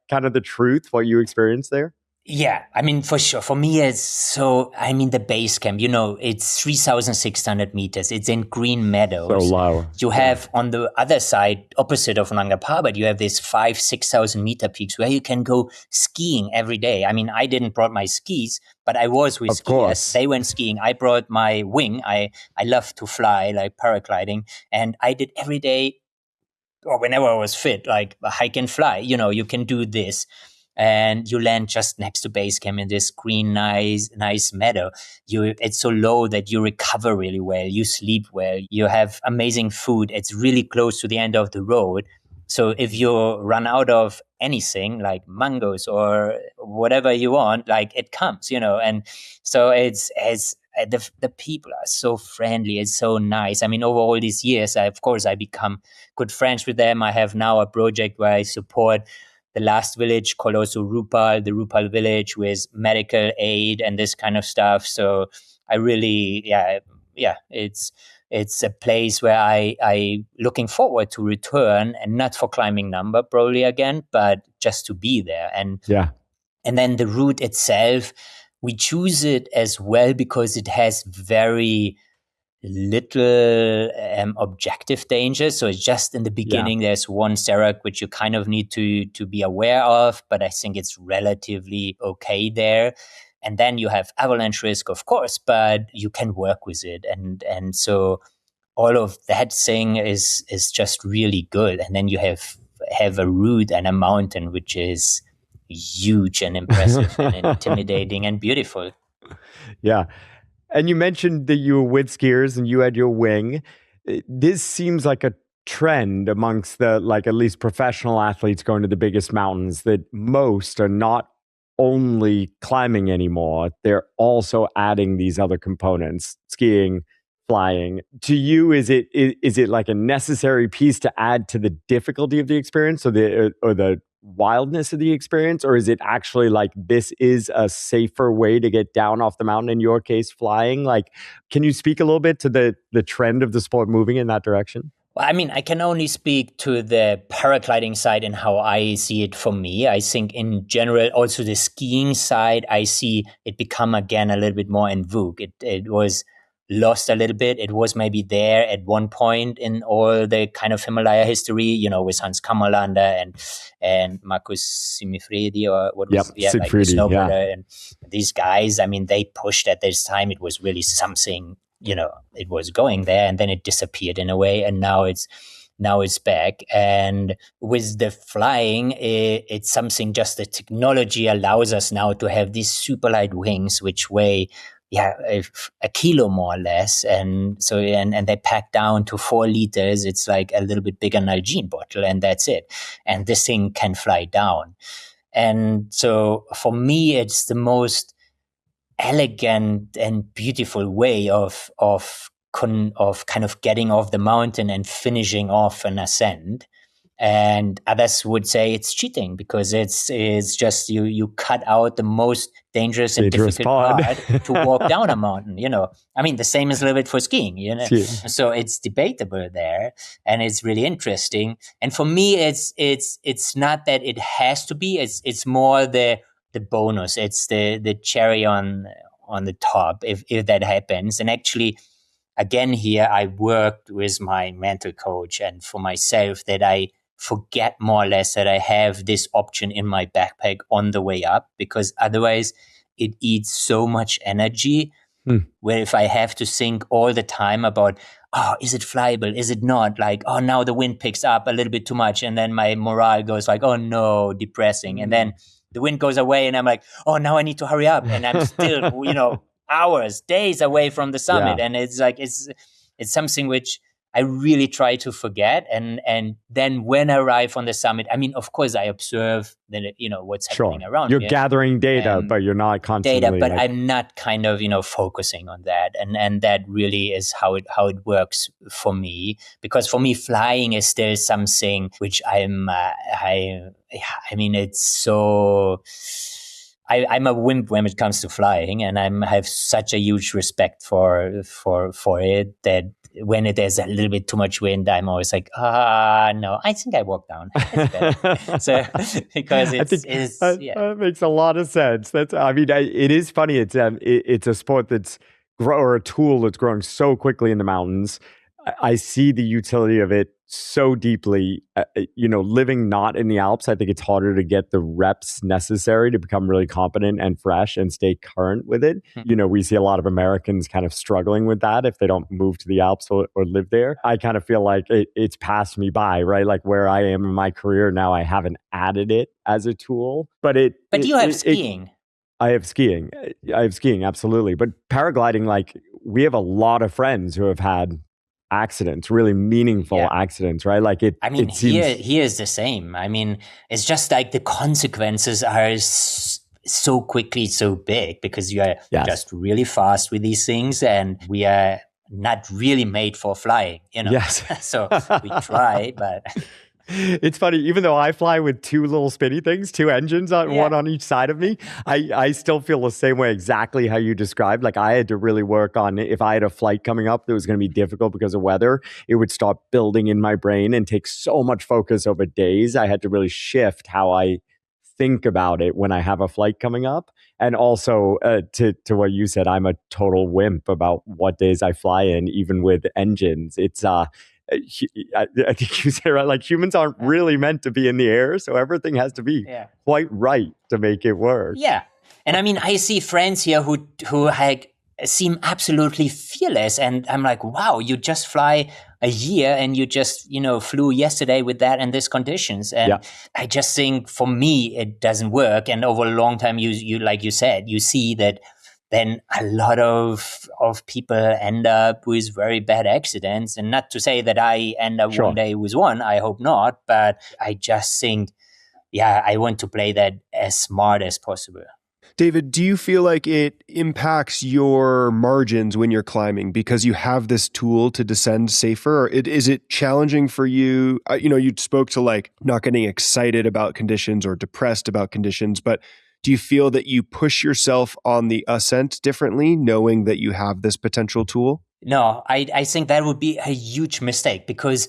B: kind of the truth, what you experienced there?
A: Yeah, I mean, for sure. For me, the base camp, it's 3,600 meters. It's in green meadows.
B: So low.
A: You have on the other side, opposite of Nanga Parbat, you have these 5,000-6,000 meter peaks where you can go skiing every day. I mean, I didn't brought my skis, but I was with skiers. They went skiing. I brought my wing. I love to fly, like paragliding. And I did every day, or whenever I was fit, like hike and fly. You can do this. and you land just next to base camp in this green, nice meadow. It's so low that you recover really well. You sleep well. You have amazing food. It's really close to the end of the road. So if you run out of anything like mangoes or whatever you want, like it comes, and so the people are so friendly. It's so nice. I mean, over all these years, I become good friends with them. I have now a project where I support the last village called also the Rupal village, with medical aid and this kind of stuff. So I really, it's a place where I looking forward to return, and not for climbing number probably again, but just to be there. And then the route itself, we choose it as well because it has very little objective danger. So it's just in the beginning, there's one serac which you kind of need to be aware of, but I think it's relatively okay there. And then you have avalanche risk, of course, but you can work with it. And so all of that thing is just really good. And then you have a route and a mountain which is huge and impressive and intimidating and beautiful.
B: Yeah. And you mentioned that you were with skiers and you had your wing. This seems like a trend amongst the, like, at least professional athletes going to the biggest mountains, that most are not only climbing anymore, they're also adding these other components, skiing, flying. To you, is it like a necessary piece to add to the difficulty of the experience or the wildness of the experience, or is it actually like this is a safer way to get down off the mountain, in your case flying? Like, can you speak a little bit to the trend of the sport moving in that direction?
A: Well, I mean, I can only speak to the paragliding side and how I see it for me. I think in general, also the skiing side, I see it become again a little bit more in vogue. It was lost a little bit. It was maybe there at one point in all the kind of Himalaya history, with Hans Kammerlander and Markus Simifredi, or what was like the snowboarder, and these guys. I mean, they pushed at this time. It was really something, it was going there, and then it disappeared in a way, and now it's back. And with the flying, it's something just the technology allows us now to have these super light wings, which weigh a kilo more or less, and so and they pack down to 4 liters. It's like a little bit bigger Nalgene bottle, and that's it. And this thing can fly down. And so for me, it's the most elegant and beautiful way of kind of getting off the mountain and finishing off an ascent. And others would say it's cheating because it's just you cut out the most dangerous and difficult part to walk down a mountain. I mean, the same is a little bit for skiing. So it's debatable there, and it's really interesting. And for me, it's not that it has to be. It's more the bonus. It's the cherry on the top if that happens. And actually, again, here I worked with my mental coach and for myself that I forget more or less that I have this option in my backpack on the way up, because otherwise it eats so much energy. Where if I have to think all the time about, is it flyable? Is it not? Like, now the wind picks up a little bit too much. And then my morale goes like, oh no, depressing. And then the wind goes away and I'm like, now I need to hurry up. And I'm still, hours, days away from the summit. And it's like, it's something which I really try to forget. And then when I arrive on the summit, I mean, of course, I observe that, what's happening around me.
B: You're gathering data, but you're not constantly...
A: but I'm not kind of, focusing on that. And that really is how it works for me. Because for me, flying is still something which I mean, it's so... I'm a wimp when it comes to flying, and I have such a huge respect for it that when there's a little bit too much wind, I'm always like, no, I think I walk down. So because
B: that makes a lot of sense. It is funny. It's a sport or a tool that's growing so quickly in the mountains. I see the utility of it so deeply, living not in the Alps, I think it's harder to get the reps necessary to become really competent and fresh and stay current with it. We see a lot of Americans kind of struggling with that if they don't move to the Alps or live there. I kind of feel like it's passed me by, right? Like where I am in my career now, I haven't added it as a tool, but
A: you have skiing.
B: I have skiing. Absolutely. But paragliding, like we have a lot of friends who have had accidents, really meaningful accidents, right? Like it.
A: I mean,
B: it seems...
A: here is the same. I mean, it's just like the consequences are so quickly so big because you are just really fast with these things, and we are not really made for flying,
B: Yes.
A: So we try, but.
B: It's funny, even though I fly with two little spinny things, two engines one on each side of me, I still feel the same way, exactly how you described. Like I had to really work on, if I had a flight coming up that was going to be difficult because of weather, it would start building in my brain and take so much focus over days. I had to really shift how I think about it when I have a flight coming up. And also to what you said, I'm a total wimp about what days I fly in, even with engines. It's I think you say right, like humans aren't really meant to be in the air, so everything has to be quite right to make it work.
A: Yeah, and I mean, I see friends here who seem absolutely fearless, and I'm like, wow, you just fly a year, and you just flew yesterday with that and these conditions, and I just think for me it doesn't work, and over a long time, you like you said, you see that. Then a lot of people end up with very bad accidents. And not to say that I end up one day with one, I hope not. But I just think, I want to play that as smart as possible.
C: David, do you feel like it impacts your margins when you're climbing because you have this tool to descend safer? Or is it challenging for you? You spoke to like not getting excited about conditions or depressed about conditions, but do you feel that you push yourself on the ascent differently, knowing that you have this potential tool?
A: No, I think that would be a huge mistake because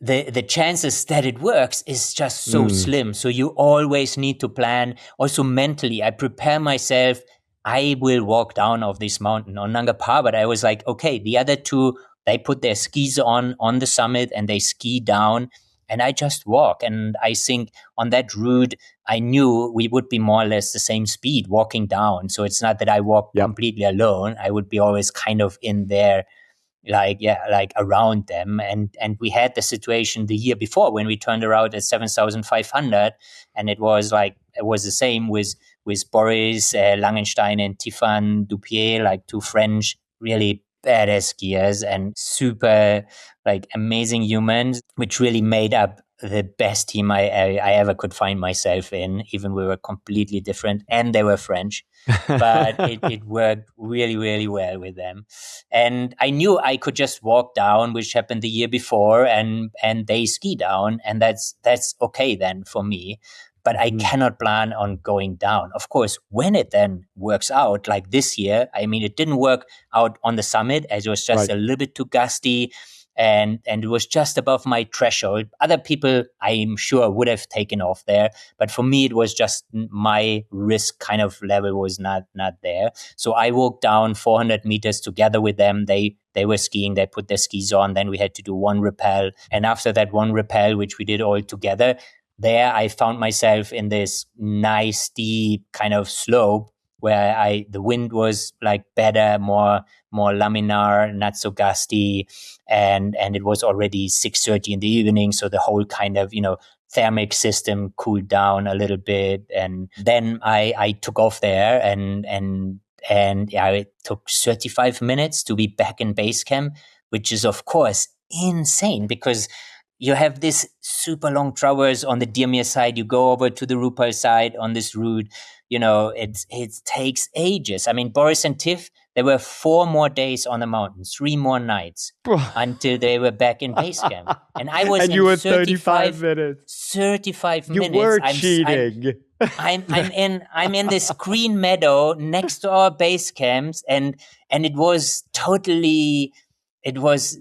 A: the chances that it works is just so slim. So you always need to plan. Also mentally, I prepare myself. I will walk down off this mountain. On Nanga Parbat, I was like, okay, the other two, they put their skis on the summit and they ski down. And I just walk. And I think on that route, I knew we would be more or less the same speed walking down. So it's not that I walk completely alone. I would be always kind of in there, like around them. And we had the situation the year before when we turned around at 7,500. And it was the same with Boris Langenstein and Tiffany Dupier, like two French really badass skiers and super amazing humans, which really made up the best team I ever could find myself in. Even we were completely different, and they were French, but it worked really, really well with them. And I knew I could just walk down, which happened the year before, and they ski down, and that's okay then for me. But I cannot plan on going down. Of course, when it then works out, like this year, I mean, it didn't work out on the summit as it was just a little bit too gusty and it was just above my threshold. Other people, I'm sure, would have taken off there. But for me, it was just my risk kind of level was not there. So I walked down 400 meters together with them. They were skiing. They put their skis on. Then we had to do one rappel. And after that one rappel, which we did all together, there I found myself in this nice steep kind of slope where the wind was like better, more laminar, not so gusty, and it was already 6:30 in the evening, so the whole kind of thermic system cooled down a little bit, and then I took off there and it took 35 minutes to be back in base camp, which is of course insane because you have this super long traverse on the Dirmir side. You go over to the Rupal side on this route. It takes ages. I mean, Boris and Tiff, there were 4 more days on the mountain, 3 more nights until they were back in base camp. And I was
B: you were 35 minutes.
A: 35
B: you
A: minutes.
B: You were cheating.
A: I'm in this green meadow next to our base camps, and it was totally. It was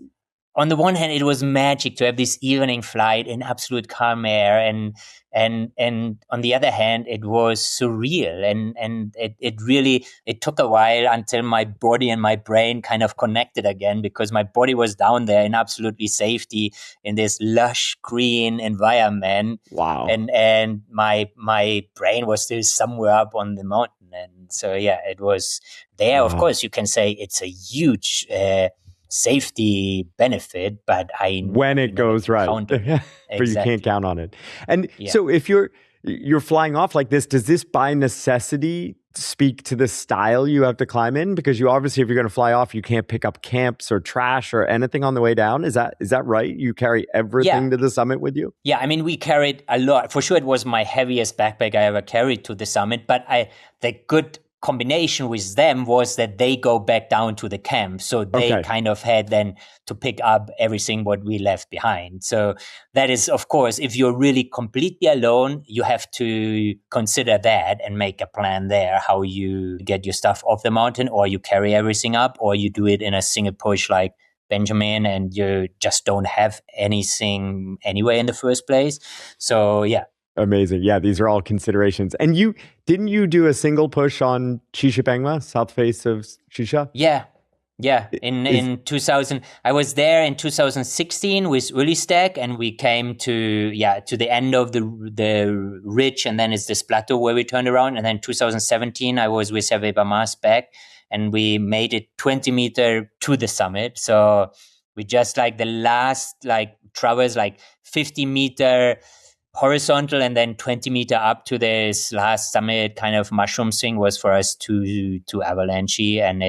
A: on the one hand, it was magic to have this evening flight in absolute calm air, and on the other hand, it was surreal, and it really, it took a while until my body and my brain kind of connected again, because my body was down there in absolutely safety in this lush green environment.
B: Wow.
A: And my brain was still somewhere up on the mountain, and so yeah, it was there.
B: Wow.
A: Of course, you can say it's a huge safety benefit, but
B: when it goes right, but
A: exactly.
B: You can't count on it. And
A: Yeah.
B: so if you're flying off like this, does this by necessity speak to the style you have to climb in? Because you obviously, if you're going to fly off, you can't pick up camps or trash or anything on the way down. Is that right? You carry everything to the summit with you?
A: Yeah, I mean, we carried a lot. For sure, it was my heaviest backpack I ever carried to the summit, but the good combination with them was that they go back down to the camp. So they kind of had then to pick up everything what we left behind. So that is, of course, if you're really completely alone, you have to consider that and make a plan there, how you get your stuff off the mountain, or you carry everything up, or you do it in a single push like Benjamin, and you just don't have anything anyway in the first place. So yeah.
B: Amazing. Yeah, these are all considerations. And didn't you do a single push on Shisha Pengma, south face of Shisha?
A: Yeah. In 2000, I was there in 2016 with Uli Stack, and we came to the end of the ridge, and then it's this plateau where we turned around. And then 2017, I was with Hervé Bamas back, and we made it 20 meter to the summit. So we just like the last traverse, 50 meter horizontal, and then 20 meter up to this last summit kind of mushroom thing was for us to avalanche, and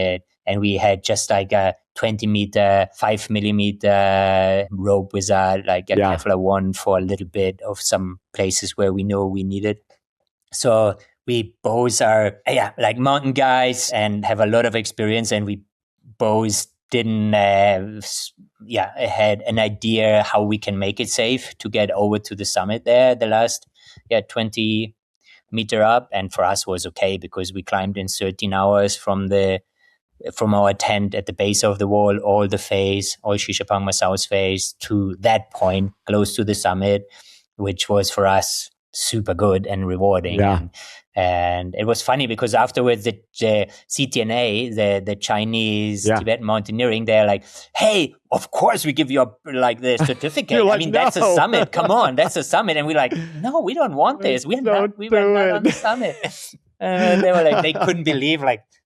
A: we had just like a 20 meter 5 millimeter rope with a Kevlar one for a little bit of some places where we know we need it. So we both are like mountain guys and have a lot of experience, and we both didn't had an idea how we can make it safe to get over to the summit there, the last 20 meter up. And for us was okay, because we climbed in 13 hours from our tent at the base of the wall, all the face, all Shisha Pengma south face, to that point close to the summit, which was for us super good and rewarding. And it was funny because afterwards the CTNA, the Chinese Tibetan mountaineering, they're like, hey, of course we give you the certificate. I mean, that's a summit. Come on, that's a summit. And we're like, no, we don't want this. We were not on the summit. And they were like, they couldn't believe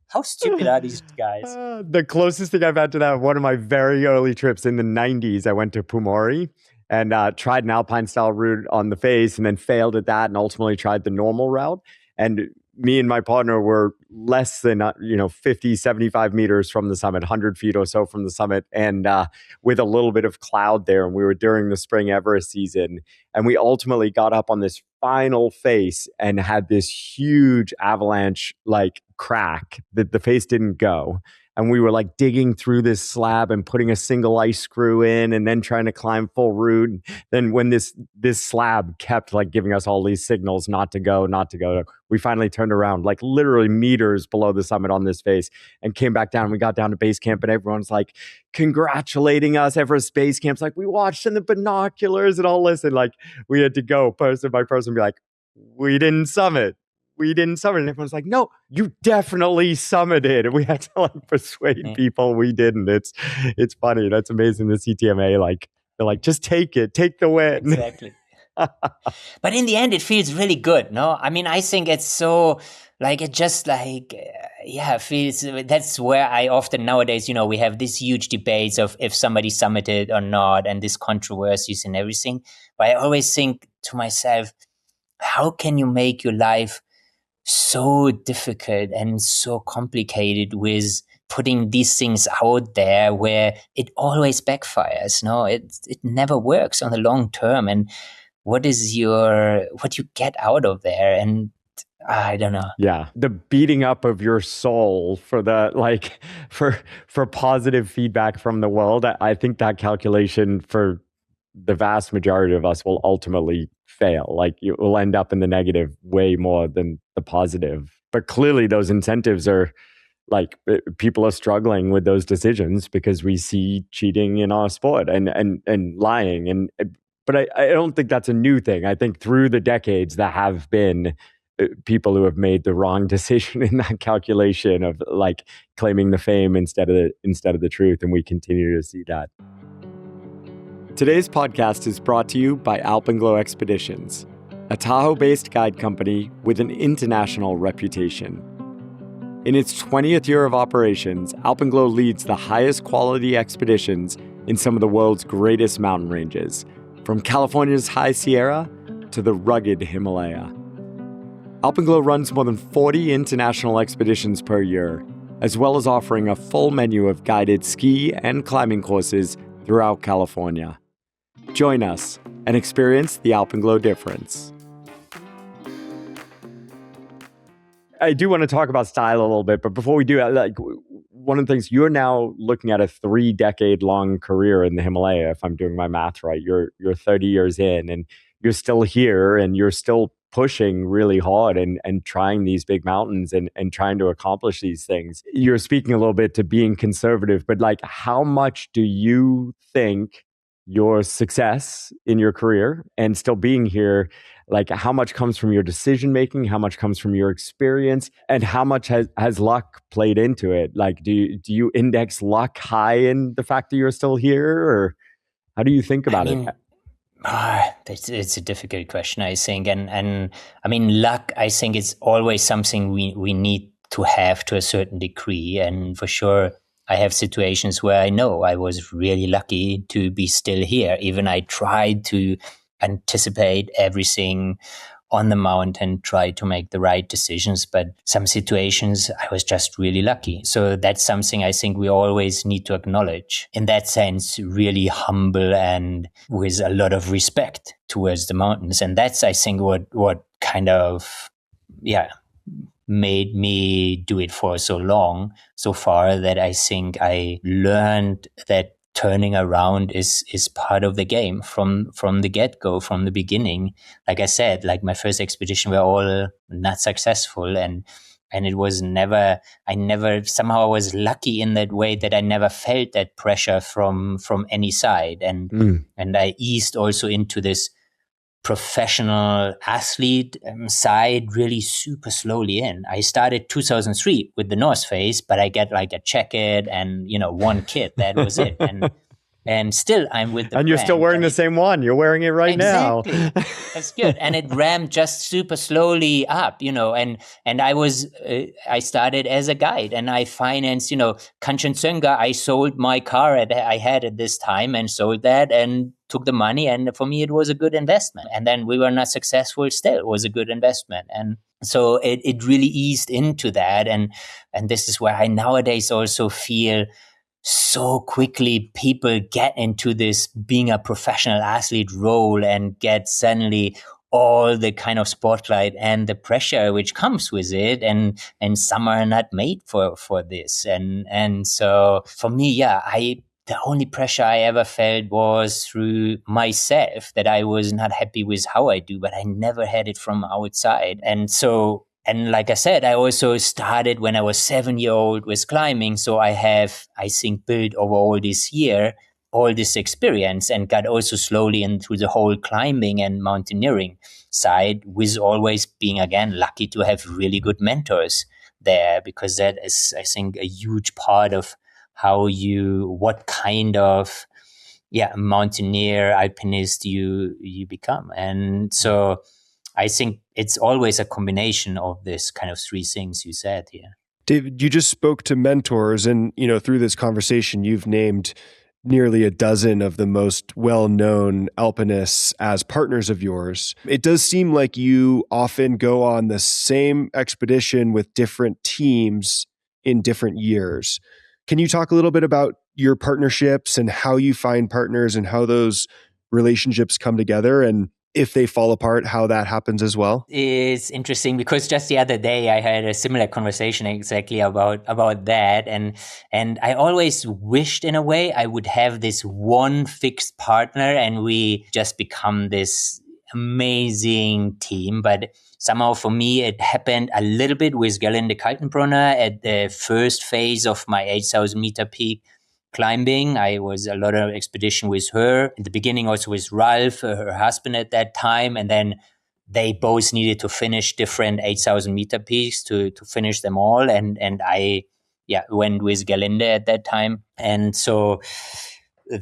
A: how stupid are these guys?
B: The closest thing I've had to that, one of my very early trips in the 90s, I went to Pumori and tried an Alpine style route on the face, and then failed at that, and ultimately tried the normal route. And me and my partner were less than 50, 75 meters from the summit, 100 feet or so from the summit, and with a little bit of cloud there. And we were during the spring Everest season, and we ultimately got up on this final face and had this huge avalanche crack that the face didn't go. And we were digging through this slab and putting a single ice screw in, and then trying to climb full route. And then when this slab kept giving us all these signals not to go, we finally turned around literally meters below the summit on this face and came back down. We got down to base camp, and everyone's congratulating us. Everest base camp's we watched in the binoculars and all this. And we had to go person by person, be we didn't summit. And everyone's no, you definitely summited. And we had to persuade people we didn't. It's funny. That's amazing. The CTMA, they're just take it, take the win.
A: Exactly. But in the end, it feels really good. No, I mean, I think it's so it just feels. That's where I often nowadays, we have these huge debates of if somebody summited or not, and these controversies and everything. But I always think to myself, how can you make your life so difficult and so complicated with putting these things out there where it always backfires? No, it never works on the long term. And what you get out of there? And I don't know.
B: Yeah, the beating up of your soul for the for positive feedback from the world. I think that calculation for the vast majority of us will ultimately fail. You will end up in the negative way more than the positive. But clearly those incentives are like people are struggling with those decisions because we see cheating in our sport and lying. But I don't think that's a new thing. I think through the decades there have been people who have made the wrong decision in that calculation of like claiming the fame instead of the truth, and we continue to see that. Today's podcast is brought to you by Alpenglow Expeditions, a Tahoe-based guide company with an international reputation. In its 20th year of operations, Alpenglow leads the highest quality expeditions in some of the world's greatest mountain ranges, from California's High Sierra to the rugged Himalaya. Alpenglow runs more than 40 international expeditions per year, as well as offering a full menu of guided ski and climbing courses throughout California. Join us and experience the Alpenglow difference. I do want to talk about style a little bit, but before we do, like one of the things, you're now looking at a 3-decade-long career in the Himalaya, if I'm doing my math right. You're 30 years in, and you're still here, and you're still pushing really hard and trying these big mountains and trying to accomplish these things. You're speaking a little bit to being conservative, but like, how much do you think your success in your career and still being here, like how much comes from your decision making, how much comes from your experience, and how much has luck played into it? Like, do you index luck high in the fact that you're still here, or how do you think about it?
A: It's a difficult question, I think, and I mean, luck, I think it's always something we need to have to a certain degree, and for sure I have situations where I know I was really lucky to be still here. Even I tried to anticipate everything on the mountain, try to make the right decisions, but some situations I was just really lucky. So that's something I think we always need to acknowledge. In that sense, really humble and with a lot of respect towards the mountains. And that's, I think, what kind of, made me do it for so long, so far, that I think I learned that turning around is part of the game from the get-go, from the beginning. Like I said, like my first expedition were all not successful, and it was never, somehow I was lucky in that way that I never felt that pressure from any side. And I eased also into this professional athlete side really super slowly in. I started 2003 with the North Face, but I get like a jacket and, one kit. That was it. And still I'm with the
B: And you're
A: brand.
B: still wearing the same one. You're wearing it right now.
A: Exactly. That's good. And it ramped just super slowly up, and I started as a guide, and I financed, Kanchenjunga. I sold my car I had at this time and sold that and took the money. And for me, it was a good investment. And then we were not successful. Still, it was a good investment. And so it really eased into that. And this is where I nowadays also feel so quickly people get into this being a professional athlete role and get suddenly all the kind of spotlight and the pressure which comes with it, and some are not made for this. And so for me, the only pressure I ever felt was through myself, that I was not happy with how I do, but I never had it from outside. And like I said, I also started when I was 7-year-old with climbing. So I have, I think, built over all this year, all this experience, and got also slowly into the whole climbing and mountaineering side, with always being, again, lucky to have really good mentors there, because that is, I think, a huge part of what kind of mountaineer, alpinist you become. And so I think it's always a combination of this kind of 3 things you said here.
C: David, you just spoke to mentors, and through this conversation, you've named nearly a dozen of the most well-known alpinists as partners of yours. It does seem like you often go on the same expedition with different teams in different years. Can you talk a little bit about your partnerships and how you find partners and how those relationships come together, and if they fall apart, how that happens as well?
A: It's interesting because just the other day I had a similar conversation exactly about that. And I always wished in a way I would have this one fixed partner and we just become this amazing team. But somehow for me, it happened a little bit with Gerlinde Kaltenbrunner at the first phase of my 8,000 meter peak climbing. I was a lot of expedition with her. In the beginning, also with Ralph, her husband at that time. And then they both needed to finish different 8,000 meter peaks to finish them all. And I went with Gerlinde at that time. And so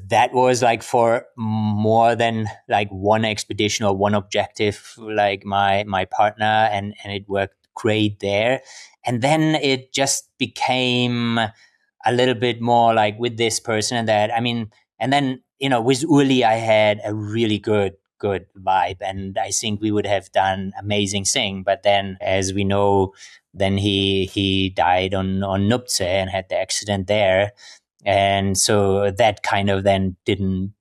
A: that was like for more than like one expedition or one objective, like my partner, and it worked great there. And then it just became a little bit more like with this person and that. I mean, and then, with Uli, I had a really good vibe, and I think we would have done amazing thing. But then, as we know, then he died on Nuptse and had the accident there. And so that kind of then didn't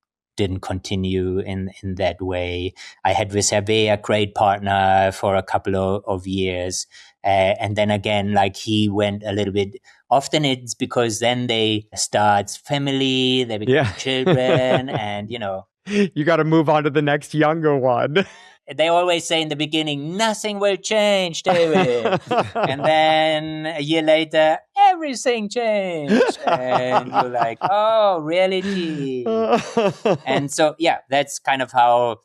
A: continue in that way. I had with Hervé a great partner for a couple of years. And then again, like he went a little bit, often it's because then they start family, they become children and,
B: You got to move on to the next younger one.
A: They always say in the beginning, nothing will change, David. And then a year later, everything changed. And you're like, oh, reality. And so, that's kind of how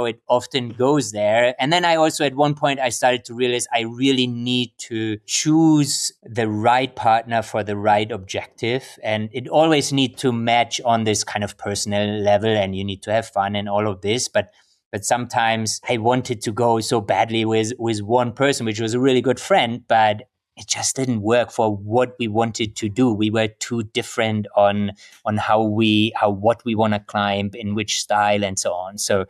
A: it often goes there. And then I also, at one point, I started to realize I really need to choose the right partner for the right objective. And it always needs to match on this kind of personal level, and you need to have fun and all of this. But sometimes I wanted to go so badly with one person, which was a really good friend, but it just didn't work for what we wanted to do. We were too different on what we want to climb, in which style, and so on. So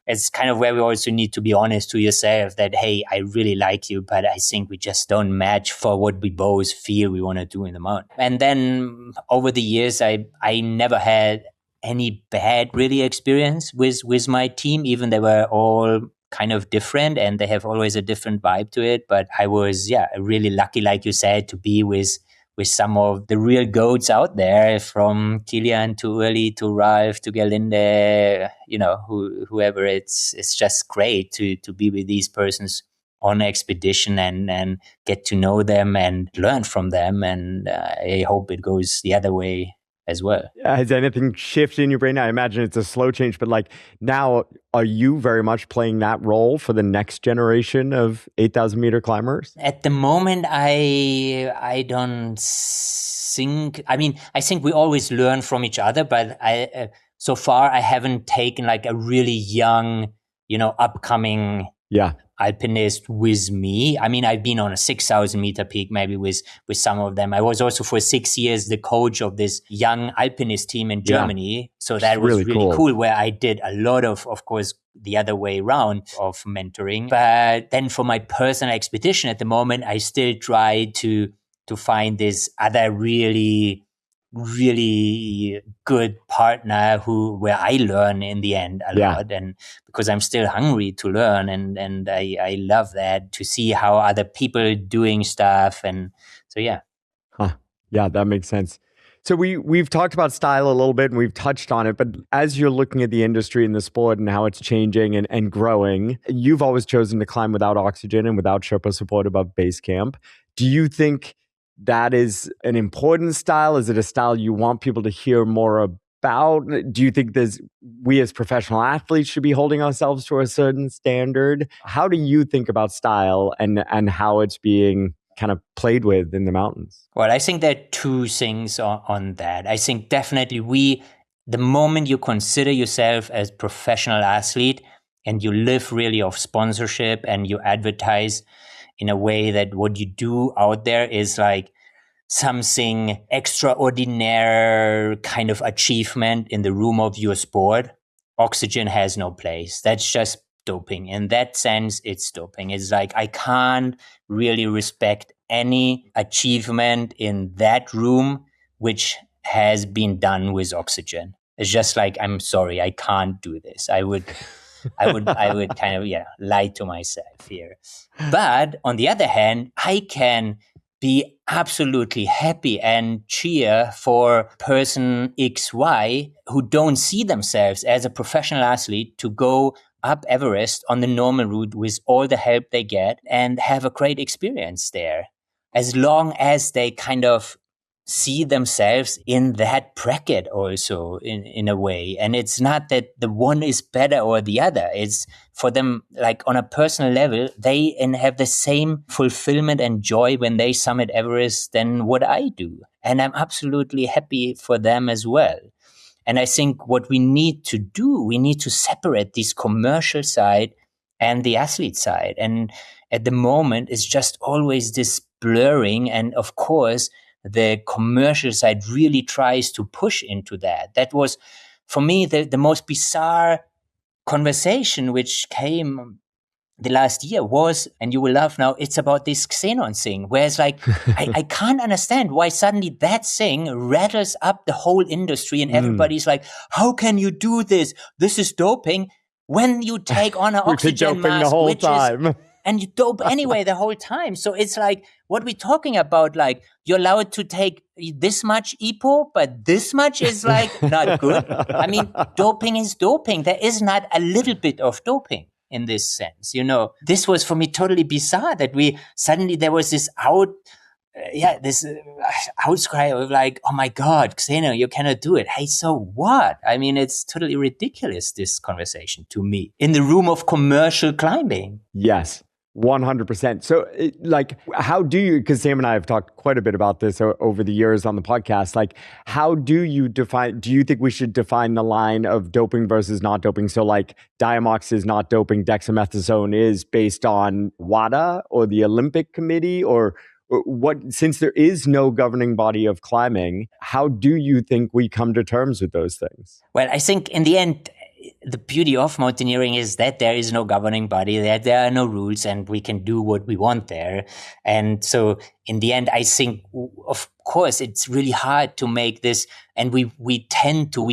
A: it's kind of where we also need to be honest to yourself that, hey, I really like you, but I think we just don't match for what we both feel we want to do in the mountain. And then over the years, I never had any bad really experience with my team, even they were all kind of different and they have always a different vibe to it. But I was really lucky, like you said, to be with some of the real goats out there, from Kilian to Uli to Ralph to Gerlinde, whoever. It's just great to be with these persons on expedition and get to know them and learn from them. And I hope it goes the other way as well.
B: Has anything shifted in your brain? I imagine it's a slow change, but like now, are you very much playing that role for the next generation of 8,000 meter climbers?
A: At the moment, I don't think. I mean, I think we always learn from each other, but so far I haven't taken like a really young, upcoming alpinist with me. I mean, I've been on a 6,000 meter peak, maybe with some of them. I was also for 6 years the coach of this young alpinist team in Germany. So that was really cool, where I did a lot of course, the other way around of mentoring. But then for my personal expedition at the moment, I still try to find this other really good partner where I learn in the end a lot, and because I'm still hungry to learn, and I love that, to see how other people doing stuff, and so
B: that makes sense. So we've talked about style a little bit and we've touched on it, but as you're looking at the industry and the sport and how it's changing and growing, you've always chosen to climb without oxygen and without Sherpa support above base camp. Do you think that is an important style? Is it a style you want people to hear more about? Do you think we as professional athletes should be holding ourselves to a certain standard? How do you think about style and how it's being kind of played with in the mountains?
A: Well, I think there are two things on that. I think definitely the moment you consider yourself as professional athlete and you live really off sponsorship and you advertise in a way that what you do out there is like something extraordinary kind of achievement in the room of your sport, oxygen has no place. That's just doping. In that sense, it's doping. It's like I can't really respect any achievement in that room which has been done with oxygen. It's just like, I'm sorry, I can't do this. I would kind of lie to myself here. But on the other hand, I can be absolutely happy and cheer for person XY who don't see themselves as a professional athlete to go up Everest on the normal route with all the help they get and have a great experience there, as long as they kind of see themselves in that bracket also in a way. And it's not that the one is better or the other. It's for them, like on a personal level, they have the same fulfillment and joy when they summit Everest than what I do. And I'm absolutely happy for them as well. And I think what we need to do, we need to separate this commercial side and the athlete side. And at the moment, it's just always this blurring. And of course, the commercial side really tries to push into that. That was, for me, the most bizarre conversation which came the last year was, and you will laugh now, it's about this Xenon thing, where it's like, I can't understand why suddenly that thing rattles up the whole industry and everybody's like, how can you do this? This is doping. When you take on an oxygen mask, which is, and you dope anyway the whole time. So it's like, what we're talking about, like, you're allowed to take this much EPO, but this much is like not good. I mean, doping is doping. There is not a little bit of doping in this sense. This was for me totally bizarre that there was this outcry of like, oh my God, Xeno, you cannot do it. Hey, so what? I mean, it's totally ridiculous, this conversation to me, in the room of commercial climbing.
B: Yes. 100%. So how do you, because Sam and I have talked quite a bit about this over the years on the podcast, like how do you think we should define the line of doping versus not doping? So like Diamox is not doping, dexamethasone is, based on WADA or the Olympic Committee, or what, since there is no governing body of climbing, how do you think we come to terms with those things?
A: Well, I think in the end, the beauty of mountaineering is that there is no governing body, that there are no rules, and we can do what we want there. And so in the end, I think, of course, it's really hard to make this, and we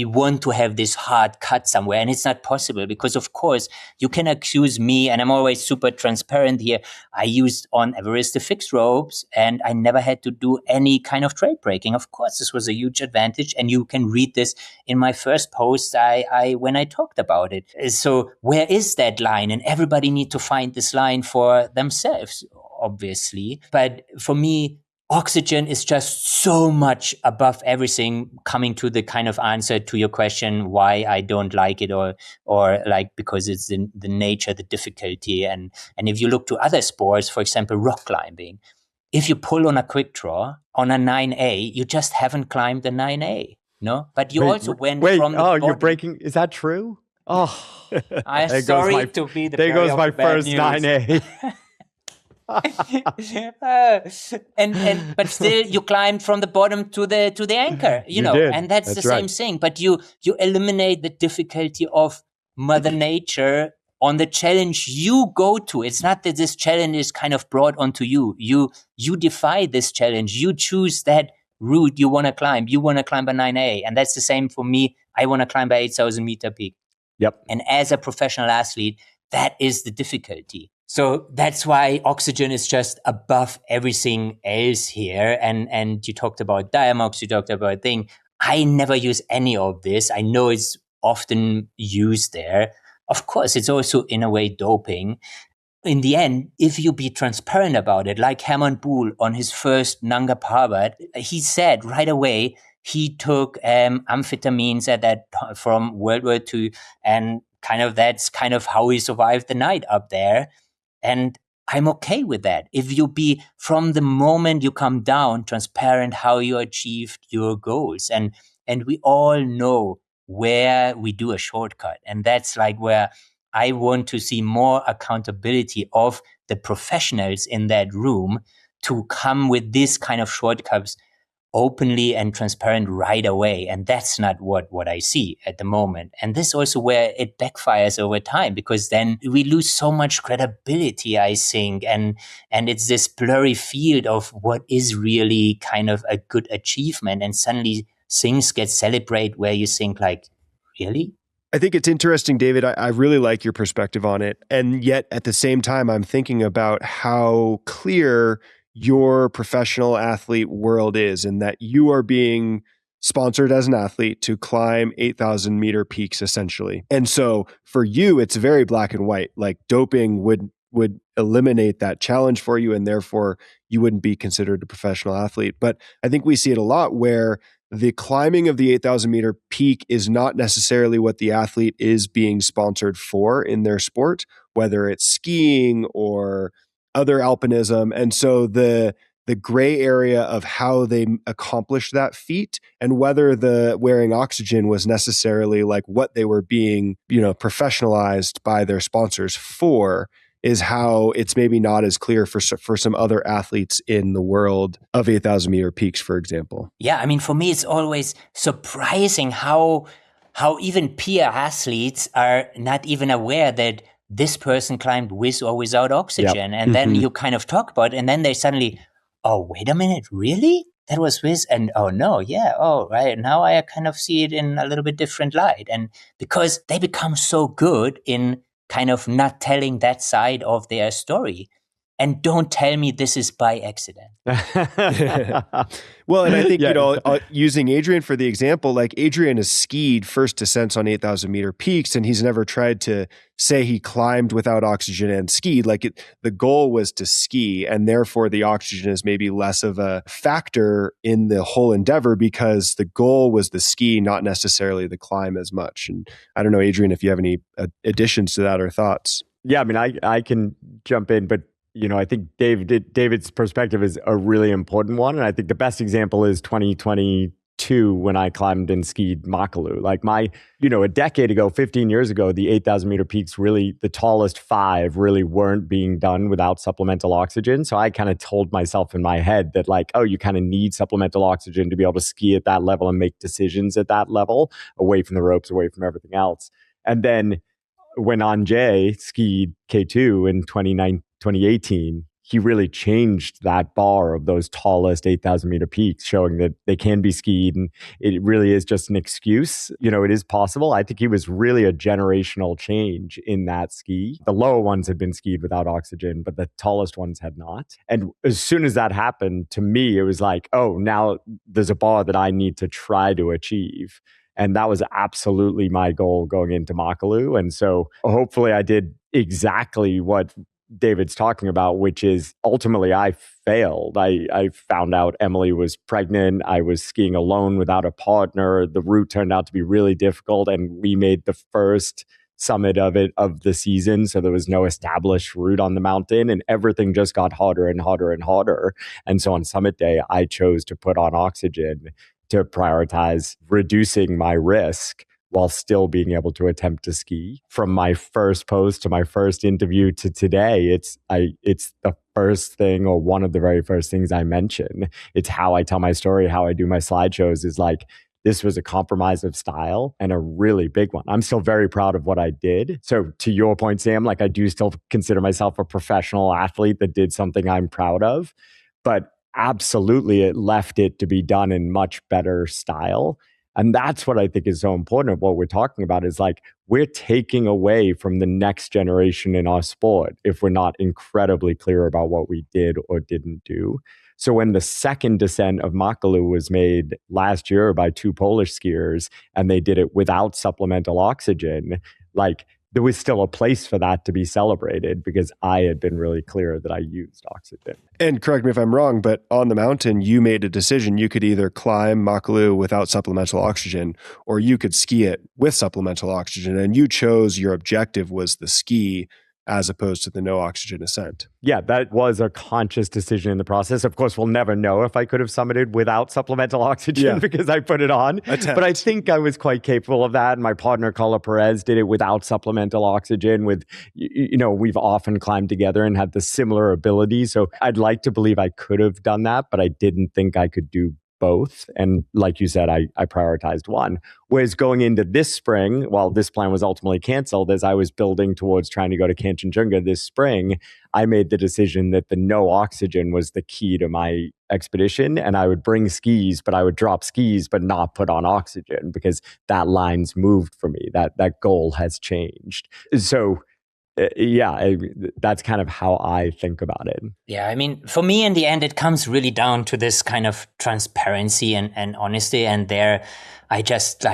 A: want to have this hard cut somewhere, and it's not possible because, of course, you can accuse me, and I'm always super transparent here. I used on Everest the fixed ropes, and I never had to do any kind of trail breaking. Of course, this was a huge advantage, and you can read this in my first post when I talked about it. So where is that line? And everybody need to find this line for themselves, obviously. But for me, oxygen is just so much above everything, coming to the kind of answer to your question, why I don't like it, or like, because it's the nature, the difficulty. And if you look to other sports, for example, rock climbing, if you pull on a quick draw on a 9A, you just haven't climbed the 9A. No, but you also went from the bottom.
B: You're breaking. Is that true? Oh,
A: I'm sorry to be the.
B: There goes my first 9A.
A: But still, you climbed from the bottom to the anchor. You know,
B: did.
A: And that's the same thing. But you eliminate the difficulty of Mother Nature on the challenge you go to. It's not that this challenge is kind of brought onto you. You defy this challenge. You choose that route you want to climb. You want to climb a 9A. And that's the same for me. I want to climb a 8,000 meter peak.
B: Yep.
A: And as a professional athlete, that is the difficulty. So that's why oxygen is just above everything else here. And you talked about Diamox, you talked about thing. I never use any of this. I know it's often used there. Of course, it's also in a way doping. In the end, if you be transparent about it, like Hermann Buhl on his first Nanga Parbat, he said right away he took amphetamines from World War II, and that's kind of how he survived the night up there. And I'm okay with that. If you be, from the moment you come down, transparent how you achieved your goals. And we all know where we do a shortcut. And that's like where I want to see more accountability of the professionals in that room to come with this kind of shortcuts openly and transparent right away. And that's not what I see at the moment. And this is also where it backfires over time, because then we lose so much credibility, I think. And it's this blurry field of what is really kind of a good achievement. And suddenly things get celebrated where you think like, really?
C: I think it's interesting, David. I really like your perspective on it. And yet at the same time, I'm thinking about how clear your professional athlete world is, and that you are being sponsored as an athlete to climb 8,000 meter peaks essentially. And so for you, it's very black and white. Like doping would eliminate that challenge for you, and therefore you wouldn't be considered a professional athlete. But I think we see it a lot where the climbing of the 8,000 meter peak is not necessarily what the athlete is being sponsored for in their sport, whether it's skiing or other alpinism. And so the gray area of how they accomplished that feat and whether the wearing oxygen was necessarily like what they were being, professionalized by their sponsors for, is how it's maybe not as clear for some other athletes in the world of 8,000 meter peaks, for example.
A: Yeah, I mean, for me, it's always surprising how even peer athletes are not even aware that this person climbed with or without oxygen. Yep. And then you kind of talk about it, and then they suddenly, oh, wait a minute, really? That was with, and oh no, yeah, oh, right. Now I kind of see it in a little bit different light. And because they become so good in kind of not telling that side of their story. And don't tell me this is by accident.
C: Well, and I think, using Adrian for the example, like Adrian has skied first descents on 8,000 meter peaks, and he's never tried to say he climbed without oxygen and skied. Like the goal was to ski, and therefore the oxygen is maybe less of a factor in the whole endeavor because the goal was the ski, not necessarily the climb as much. And I don't know, Adrian, if you have any additions to that or thoughts.
B: Yeah, I mean, I can jump in, but I think David's perspective is a really important one. And I think the best example is 2022 when I climbed and skied Makalu. Like a decade ago, 15 years ago, the 8,000 meter peaks, really the tallest 5 really weren't being done without supplemental oxygen. So I kind of told myself in my head that like, oh, you kind of need supplemental oxygen to be able to ski at that level and make decisions at that level, away from the ropes, away from everything else. And then when Anjay skied K2 in 2018, he really changed that bar of those tallest 8,000 meter peaks, showing that they can be skied and it really is just an excuse. It is possible. I think he was really a generational change in that ski. The lower ones had been skied without oxygen, but the tallest ones had not. And as soon as that happened, to me, it was like, oh, now there's a bar that I need to try to achieve. And that was absolutely my goal going into Makalu. And so hopefully I did exactly what David's talking about, which is ultimately I failed. I found out Emily was pregnant. I was skiing alone without a partner. The route turned out to be really difficult. And we made the first summit of the season. So there was no established route on the mountain and everything just got harder and harder and harder. And so on summit day, I chose to put on oxygen to prioritize reducing my risk while still being able to attempt to ski. From my first post to my first interview to today, it's the first thing or one of the very first things I mention. It's how I tell my story, how I do my slideshows is like, this was a compromise of style and a really big one. I'm still very proud of what I did. So to your point, Sam, like I do still consider myself a professional athlete that did something I'm proud of, but absolutely it left it to be done in much better style. And that's what I think is so important of what we're talking about is like, we're taking away from the next generation in our sport if we're not incredibly clear about what we did or didn't do. So when the second descent of Makalu was made last year by 2 Polish skiers and they did it without supplemental oxygen, like there was still a place for that to be celebrated because I had been really clear that I used oxygen.
C: And correct me if I'm wrong, but on the mountain, you made a decision. You could either climb Makalu without supplemental oxygen, or you could ski it with supplemental oxygen. And you chose your objective was the ski as opposed to the no oxygen ascent.
B: Yeah, that was a conscious decision in the process. Of course, we'll never know if I could have summited without supplemental oxygen because I put it on. But I think I was quite capable of that. My partner, Carla Perez, did it without supplemental oxygen. We've often climbed together and had the similar ability. So I'd like to believe I could have done that, but I didn't think I could do both. And like you said, I prioritized one. Whereas going into this spring, while this plan was ultimately canceled, as I was building towards trying to go to Kanchenjunga this spring, I made the decision that the no oxygen was the key to my expedition. And I would bring skis, but I would drop skis, but not put on oxygen because that line's moved for me. That goal has changed. So That's kind of how I think about it.
A: Yeah, I mean, for me, in the end, it comes really down to this kind of transparency and honesty. And there, I just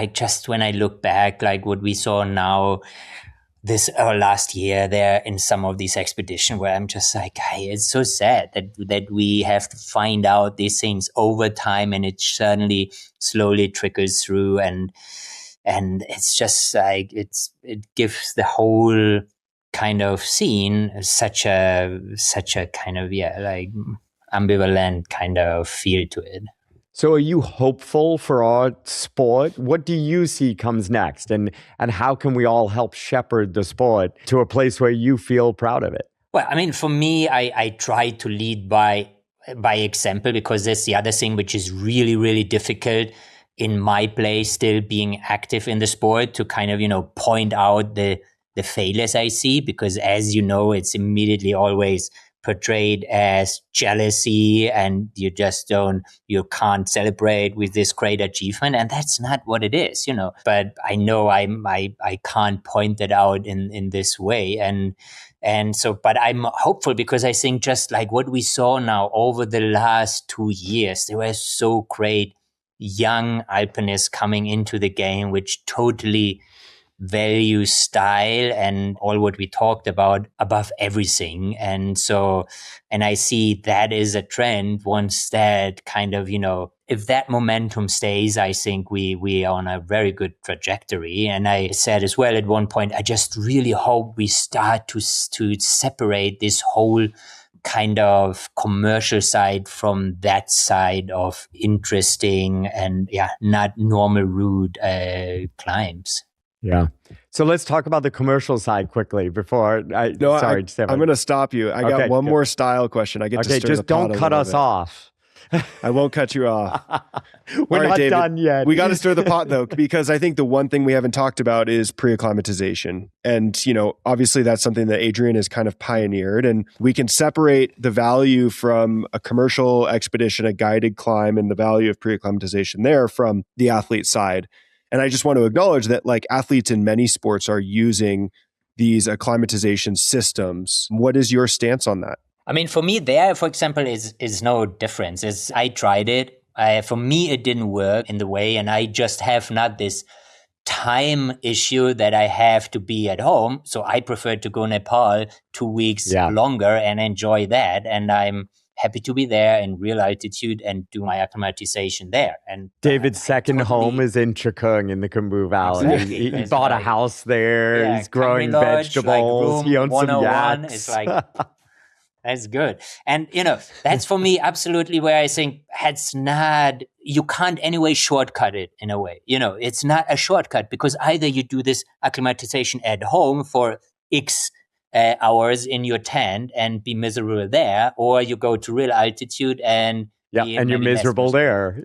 A: when I look back, like what we saw now, this last year there in some of these expeditions, where I'm just like, hey, it's so sad that we have to find out these things over time, and it certainly slowly trickles through, and it's just like it gives the whole kind of scene such a kind of like ambivalent kind of feel to it.
B: So are you hopeful for our sport? What do you see comes next? And how can we all help shepherd the sport to a place where you feel proud of it?
A: Well, I mean, for me, I try to lead by example, because that's the other thing which is really, really difficult in my place, still being active in the sport, to kind of, point out the failures I see, because as you know, it's immediately always portrayed as jealousy, and you can't celebrate with this great achievement, and that's not what it is, but I know I can't point that out in this way, and so, but I'm hopeful, because I think just like what we saw now over the last 2 years, there were so great young alpinists coming into the game, which totally value style and all what we talked about above everything. And so, and I see that is a trend. Once that kind of, if that momentum stays, I think we are on a very good trajectory. And I said as well at one point, I just really hope we start to separate this whole kind of commercial side from that side of interesting and not normal route climbs.
B: Yeah. So let's talk about the commercial side quickly before I'm going
C: to stop you. I got one more style question. I get to stir
B: just
C: the pot
B: don't cut us off.
C: I won't cut you off.
B: We're not David, done yet.
C: We got to stir the pot though, because I think the one thing we haven't talked about is pre-acclimatization. And, obviously that's something that Adrian has kind of pioneered, and we can separate the value from a commercial expedition, a guided climb, and the value of pre-acclimatization there from the athlete side. And I just want to acknowledge that like athletes in many sports are using these acclimatization systems. What is your stance on that?
A: I mean, for me there, for example, is no difference. I tried it. For me, it didn't work in the way, and I just have not this time issue that I have to be at home. So I prefer to go Nepal 2 weeks longer and enjoy that. And I'm happy to be there in real altitude and do my acclimatization there. And
B: David's second home is in Chakung in the Khumbu Valley.
A: Exactly.
B: He bought a house there. Yeah, he's growing vegetables. He owns some yachts.
A: It's like, that's good. And, that's for me absolutely where I think you can't anyway shortcut it in a way. It's not a shortcut, because either you do this acclimatization at home for X hours in your tent and be miserable there, or you go to real altitude and
B: you're miserable there.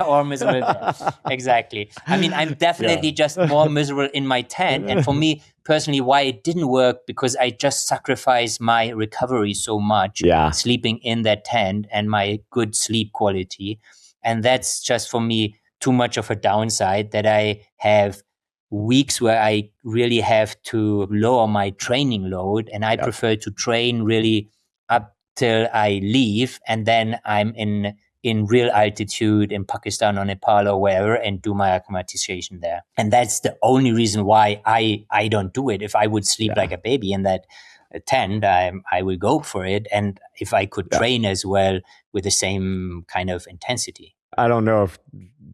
A: Or miserable there. Exactly. I mean, I'm definitely just more miserable in my tent. And for me personally, why it didn't work, because I just sacrificed my recovery so much, sleeping in that tent, and my good sleep quality. And that's just for me too much of a downside, that I have weeks where I really have to lower my training load, and I prefer to train really up till I leave, and then I'm in real altitude in Pakistan or Nepal or wherever, and do my acclimatization there. And that's the only reason why I don't do it. If I would sleep like a baby in that tent, I will go for it. And if I could train as well with the same kind of intensity.
B: I don't know if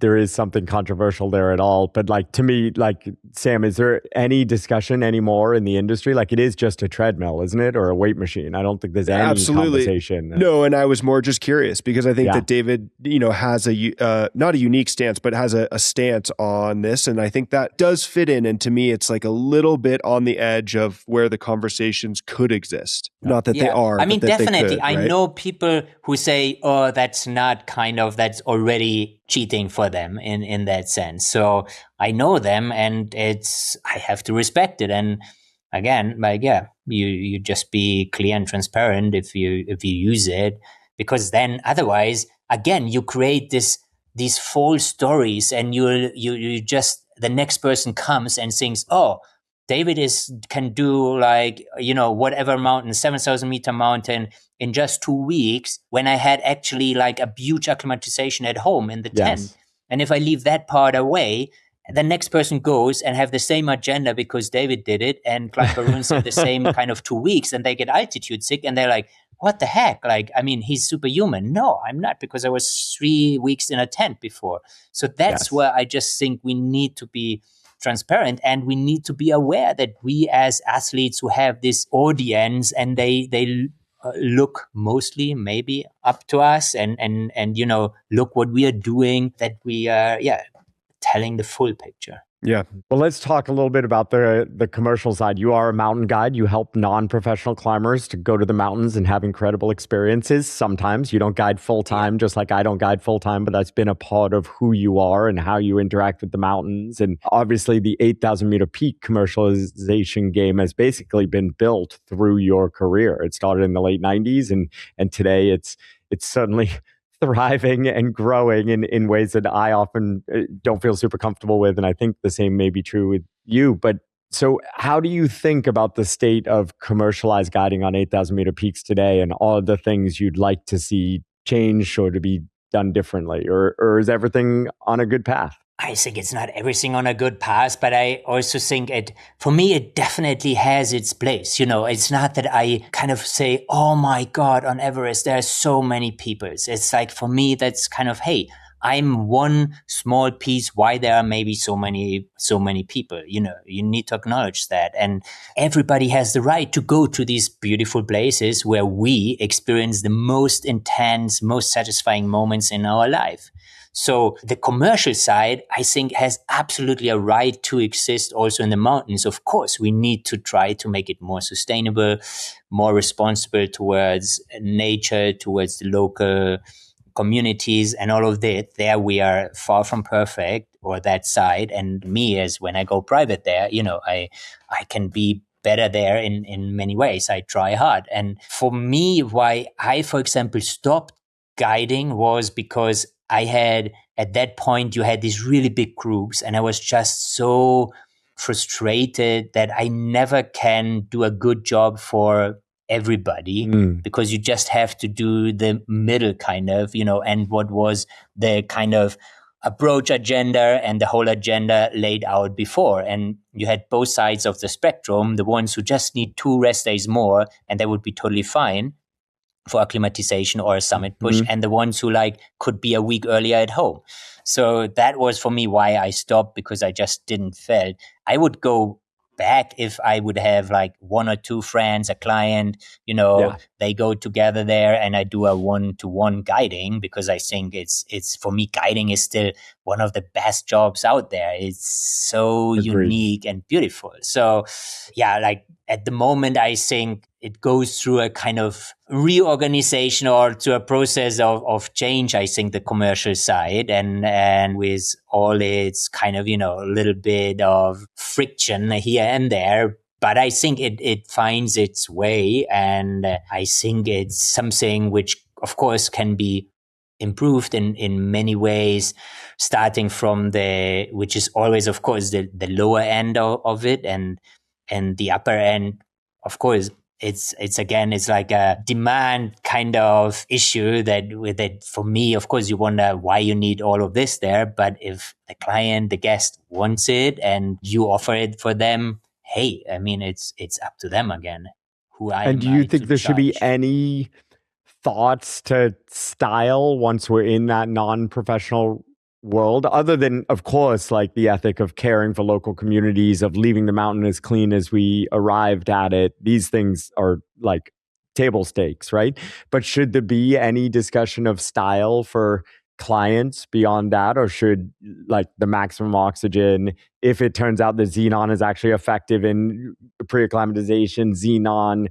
B: there is something controversial there at all, but like to me, like Sam, is there any discussion anymore in the industry? Like it is just a treadmill, isn't it? Or a weight machine? I don't think there's any conversation.
C: No, and I was more just curious, because I think that David, has not a unique stance, but has a stance on this. And I think that does fit in. And to me, it's like a little bit on the edge of where the conversations could exist. Not that they are.
A: I mean, definitely.
C: Could, right?
A: I know people who say, oh, that's already cheating for them in that sense. So I know them, and I have to respect it. And again, you just be clear and transparent if you use it, because then otherwise, again, you create these false stories, and you just, the next person comes and thinks, oh, David can do like, whatever mountain, 7,000 meter mountain in just 2 weeks, when I had actually like a huge acclimatization at home in the tent. And if I leave that part away, the next person goes and have the same agenda because David did it and climb Baroons in the same kind of 2 weeks, and they get altitude sick and they're like, what the heck? Like, I mean, he's superhuman. No, I'm not, because I was 3 weeks in a tent before. So that's where I just think we need to be transparent, and we need to be aware that we as athletes who have this audience, and they look mostly maybe up to us and look what we are doing, that we are telling the full picture.
B: Yeah. Well, let's talk a little bit about the commercial side. You are a mountain guide. You help non-professional climbers to go to the mountains and have incredible experiences. Sometimes you don't guide full-time, just like I don't guide full-time, but that's been a part of who you are and how you interact with the mountains. And obviously the 8,000 meter peak commercialization game has basically been built through your career. It started in the late 90s and today it's suddenly thriving and growing in ways that I often don't feel super comfortable with. And I think the same may be true with you. But so how do you think about the state of commercialized guiding on 8,000 meter peaks today, and all of the things you'd like to see change or to be done differently? Or is everything on a good path?
A: I think it's not everything on a good path, but I also think for me, it definitely has its place. It's not that I kind of say, oh my God, on Everest, there are so many people. It's like, for me, that's kind of, hey, I'm one small piece why there are maybe so many people. You need to acknowledge that. And everybody has the right to go to these beautiful places where we experience the most intense, most satisfying moments in our life. So the commercial side, I think, has absolutely a right to exist also in the mountains. Of course, we need to try to make it more sustainable, more responsible towards nature, towards the local communities and all of that. There we are far from perfect, or that side. And me, as when I go private there, I can be better there in many ways. I try hard. And for me, why I, for example, stopped guiding was because I had, at that point, you had these really big groups, and I was just so frustrated that I never can do a good job for everybody, because you just have to do the middle kind of, and what was the kind of approach agenda and the whole agenda laid out before. And you had both sides of the spectrum, the ones who just need 2 rest days more and they would be totally fine for acclimatization or a summit push, and the ones who could be a week earlier at home. So that was for me why I stopped, because I just didn't feel. I would go back if I would have 1 or 2 friends, a client, they go together there and I do a 1-to-1 guiding, because I think it's for me, guiding is still one of the best jobs out there. It's so unique and beautiful. So at the moment, I think it goes through a kind of reorganization or to a process of change, I think, the commercial side, and with all its kind of, a little bit of friction here and there. But I think it finds its way, and I think it's something which, of course, can be improved in many ways, starting from which is always, of course, the lower end of it, and the upper end, of course, it's like a demand kind of issue that for me, of course, you wonder why you need all of this there. But if the client, the guest wants it and you offer it for them, hey, I mean, it's up to them again.
B: And do you think there should be any thoughts to style once we're in that non-professional world, other than, of course, the ethic of caring for local communities, of leaving the mountain as clean as we arrived at it? These things are table stakes, right? But should there be any discussion of style for clients beyond that, or should the maximum oxygen, if it turns out that xenon is actually effective in pre-acclimatization, xenon,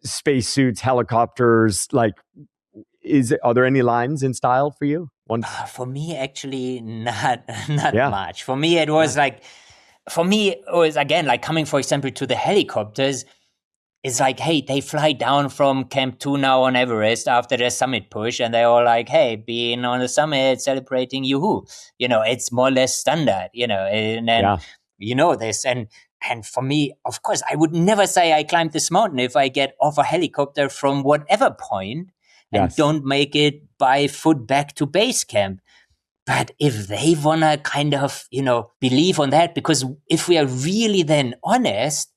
B: spacesuits, helicopters, are there any lines in style for you?
A: For me, actually, not much. For me, it was again, coming, for example, to the helicopters. It's hey, they fly down from Camp 2 now on Everest after their summit push, and they're all hey, being on the summit, celebrating, yoo-hoo. It's more or less standard, and then, this. And And for me, of course, I would never say I climbed this mountain if I get off a helicopter from whatever point and don't make it by foot back to base camp. But if they want to kind of, believe on that, because if we are really then honest,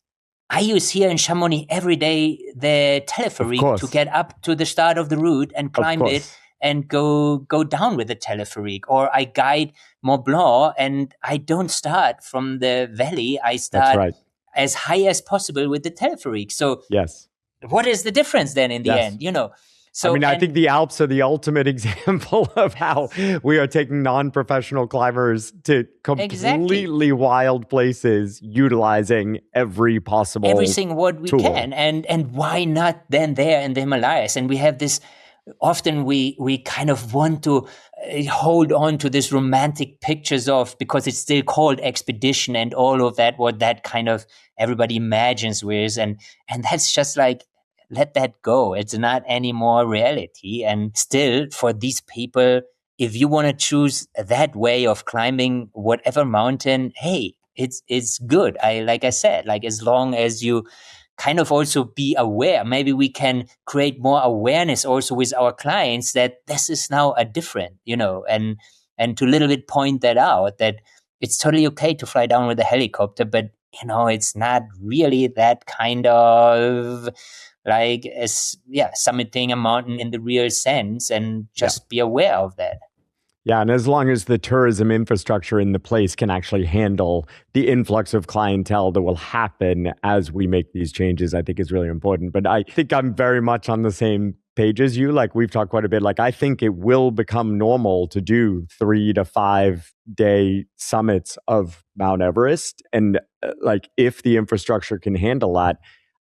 A: I use here in Chamonix every day the telepheric to get up to the start of the route and climb it and go down with the telepheric. Or I guide Mont Blanc and I don't start from the valley. I start as high as possible with the telepheric. So what is the difference then in the end, So,
B: I think the Alps are the ultimate example of how we are taking non-professional climbers to completely wild places, utilizing
A: everything what we can. And why not then there in the Himalayas? And we have this, often we kind of want to hold on to this romantic pictures of, because it's still called expedition and all of that, what that kind of everybody imagines with. And that's just like, let that go. It's not any more reality. And still, for these people, if you want to choose that way of climbing whatever mountain, hey, it's good. Like I said, as long as you kind of also be aware, maybe we can create more awareness also with our clients that this is now a different, and to little bit point that out, that it's totally okay to fly down with a helicopter, but it's not really that kind of summiting a mountain in the real sense, and just be aware of that.
B: Yeah, and as long as the tourism infrastructure in the place can actually handle the influx of clientele that will happen as we make these changes, I think is really important. But I think I'm very much on the same page as you. We've talked quite a bit. I think it will become normal to do 3 to 5 day summits of Mount Everest. And if the infrastructure can handle that,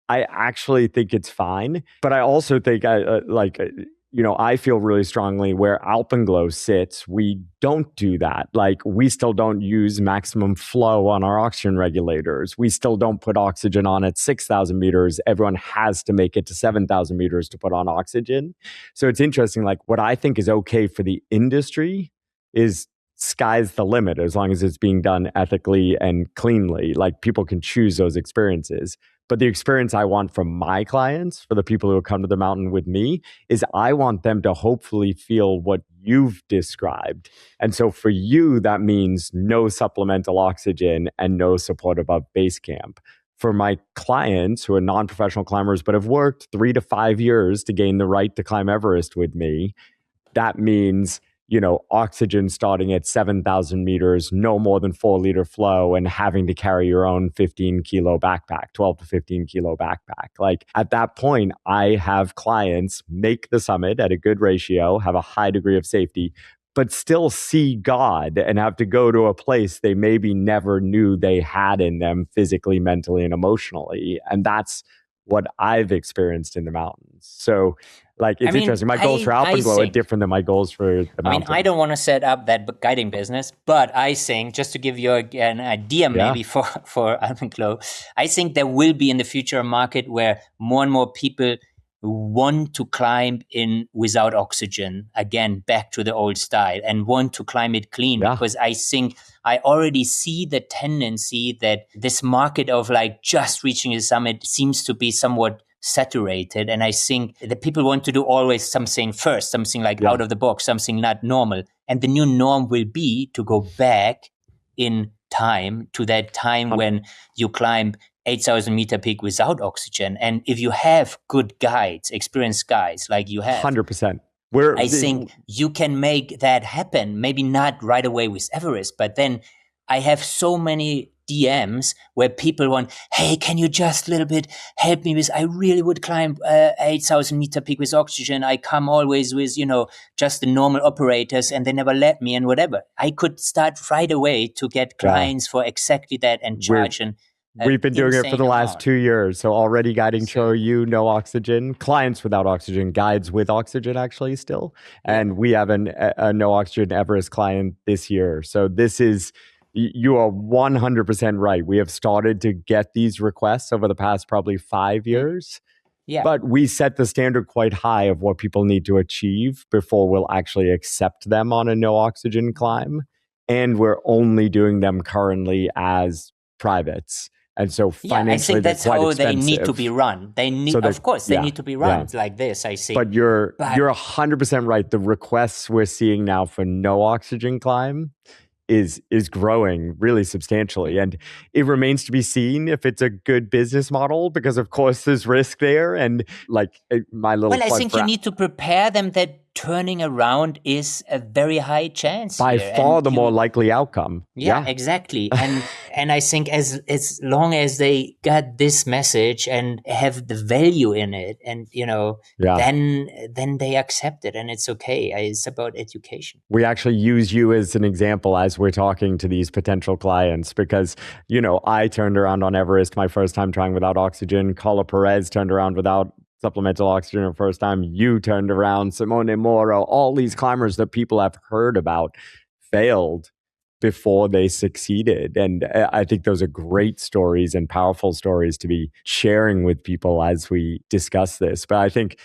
B: I actually think it's fine. But I also think I feel really strongly where Alpenglow sits, we don't do that. We still don't use maximum flow on our oxygen regulators. We still don't put oxygen on at 6,000 meters. Everyone has to make it to 7,000 meters to put on oxygen. So it's interesting, what I think is okay for the industry is sky's the limit as long as it's being done ethically and cleanly. People can choose those experiences. But the experience I want from my clients, for the people who come to the mountain with me, is I want them to hopefully feel what you've described. And so for you, that means no supplemental oxygen and no support above base camp. For my clients who are non-professional climbers but have worked 3 to 5 years to gain the right to climb Everest with me, that means oxygen starting at 7,000 meters, no more than 4-liter flow, and having to carry your own 15-kilo backpack, 12 to 15-kilo backpack. At that point, I have clients make the summit at a good ratio, have a high degree of safety, but still see God and have to go to a place they maybe never knew they had in them physically, mentally, and emotionally. And that's what I've experienced in the mountains. So it's interesting. My goals for Alpenglow are different than my goals for the mountain.
A: I don't want to set up that guiding business, but I think, just to give you an idea maybe for Alpenglow, I think there will be in the future a market where more and more people want to climb in without oxygen, again, back to the old style, and want to climb it clean. Because I think I already see the tendency that this market of just reaching the summit seems to be somewhat saturated. And I think the people want to do always something first, something out of the box, something not normal. And the new norm will be to go back in time to that time when you climb 8,000 meter peak without oxygen. And if you have good guides, experienced guides like you have,
B: 100%.
A: I think you can make that happen. Maybe not right away with Everest, but then I have so many DMs where people want, hey, can you just a little bit help me with, I really would climb 8,000 meter peak with oxygen. I come always with, just the normal operators and they never let me and whatever. I could start right away to get clients for exactly that and charge.
B: We've been doing it for the last 2 years. So already guiding you no oxygen, clients without oxygen, guides with oxygen actually still. And we have a no oxygen Everest client this year. So this is, you are 100% right. We have started to get these requests over the past probably 5 years.
A: Yeah.
B: But we set the standard quite high of what people need to achieve before we'll actually accept them on a no oxygen climb. And we're only doing them currently as privates. And so
A: Yeah, I
B: financially,
A: think that's
B: they're quite
A: how
B: expensive.
A: they need to be run. They need,
B: So
A: of course, they
B: yeah,
A: need to be run
B: yeah.
A: like this, I think.
B: But you're 100% right. The requests we're seeing now for no oxygen climb is growing really substantially. And it remains to be seen if it's a good business model, because of course there's risk there. And like my little
A: Well, I
B: plug
A: think
B: for
A: you need to prepare them that turning around is a very high chance
B: by
A: here.
B: far
A: And
B: the more likely outcome.
A: yeah, exactly. And I think as long as they got this message and have the value in it, and then they accept it, and it's okay. It's about education.
B: We actually use you as an example as we're talking to these potential clients, because I turned around on Everest my first time trying without oxygen. Carla Perez turned around without supplemental oxygen the first time. You turned around. Simone Moro. All these climbers that people have heard about failed before they succeeded. And I think those are great stories and powerful stories to be sharing with people as we discuss this. But I think,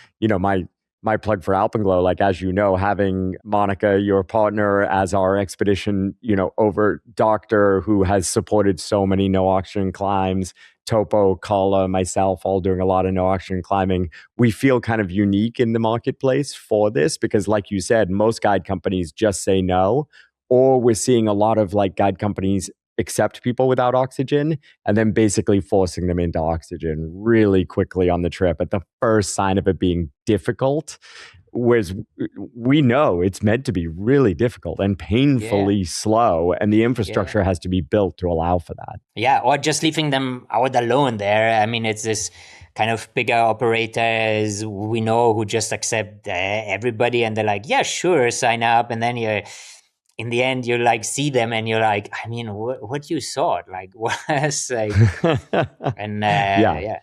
B: my plug for Alpenglow, like, as you know, having Monica, your partner, as our expedition, over doctor who has supported so many no oxygen climbs, Topo, Carla, myself, all doing a lot of no oxygen climbing. We feel kind of unique in the marketplace for this because, like you said, most guide companies just say no, or we're seeing a lot of like guide companies accept people without oxygen and then basically forcing them into oxygen really quickly on the trip at the first sign of it being difficult. Whereas we know it's meant to be really difficult and painfully slow, and the infrastructure has to be built to allow for that.
A: Yeah, or just leaving them out alone there. I mean, it's this kind of bigger operators we know who just accept everybody, and they're like, yeah, sure, sign up. And then in the end, you like see them and you're like, I mean, what you thought? Like, was like, and yeah.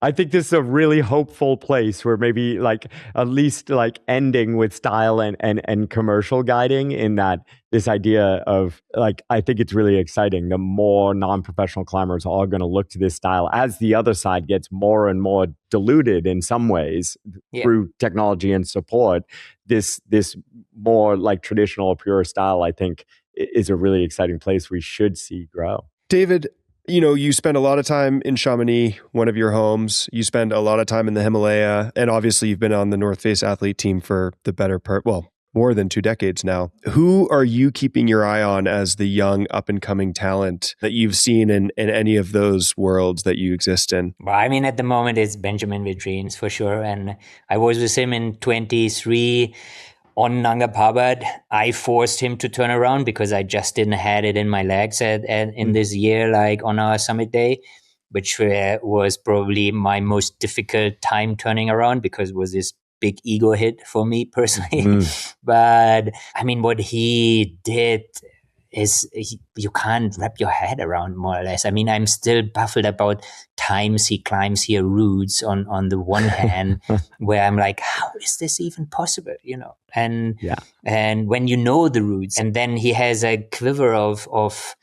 B: I think this is a really hopeful place where maybe like at least like ending with style and commercial guiding, in that this idea of like, I think it's really exciting. The more non-professional climbers are going to look to this style as the other side gets more and more diluted in some ways through technology and support. This more like traditional pure style, I think, is a really exciting place we should see grow.
C: David, you spend a lot of time in Chamonix, one of your homes. You spend a lot of time in the Himalaya, and obviously you've been on the North Face athlete team for the better part, more than 2 decades now. Who are you keeping your eye on as the young up and coming talent that you've seen in any of those worlds that you exist in?
A: Well, I mean, at the moment it's Benjamin Vedrines for sure. And I was with him in 23 on Nanga Parbat. I forced him to turn around because I just didn't have it in my legs in this year, like on our summit day, which was probably my most difficult time turning around because it was this big ego hit for me personally. But I mean, what he did is you can't wrap your head around, more or less. I mean, I'm still baffled about times he climbs here routes on the one hand, where I'm like, how is this even possible? And when you know the routes, and then he has a quiver of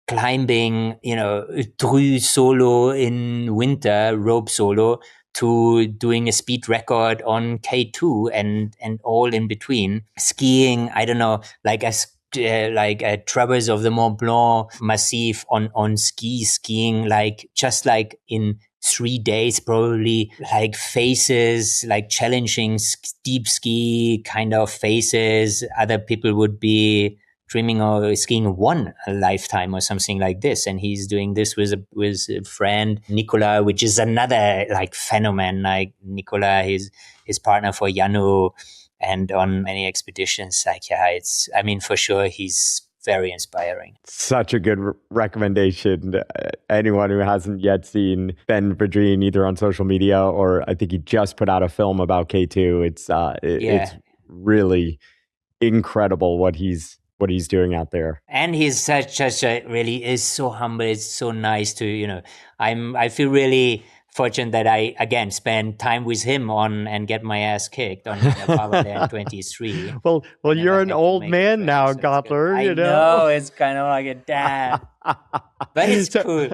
A: climbing, through solo in winter, rope solo, to doing a speed record on K2 and all in between. Skiing, I don't know, like a Traverse of the Mont Blanc Massif on skiing, like just like in 3 days, probably, like phases, like challenging steep ski kind of phases. Other people would be dreaming of skiing one a lifetime or something like this, and he's doing this with a friend, Nicola, which is another like phenomenon. Like Nicola, his partner for Yanu, and on many expeditions. Like, it's, I mean, for sure, he's very inspiring.
B: Such a good recommendation. Anyone who hasn't yet seen Ben Vedrine, either on social media or I think he just put out a film about K2. It's really incredible what he's doing out there.
A: And he's such a really is so humble. It's so nice to, I feel really fortunate that I, again, spend time with him and get my ass kicked on Paraglider in 23.
B: Well, you're an old man now, Goettler.
A: I know, it's kind of like a damn. But it's cool.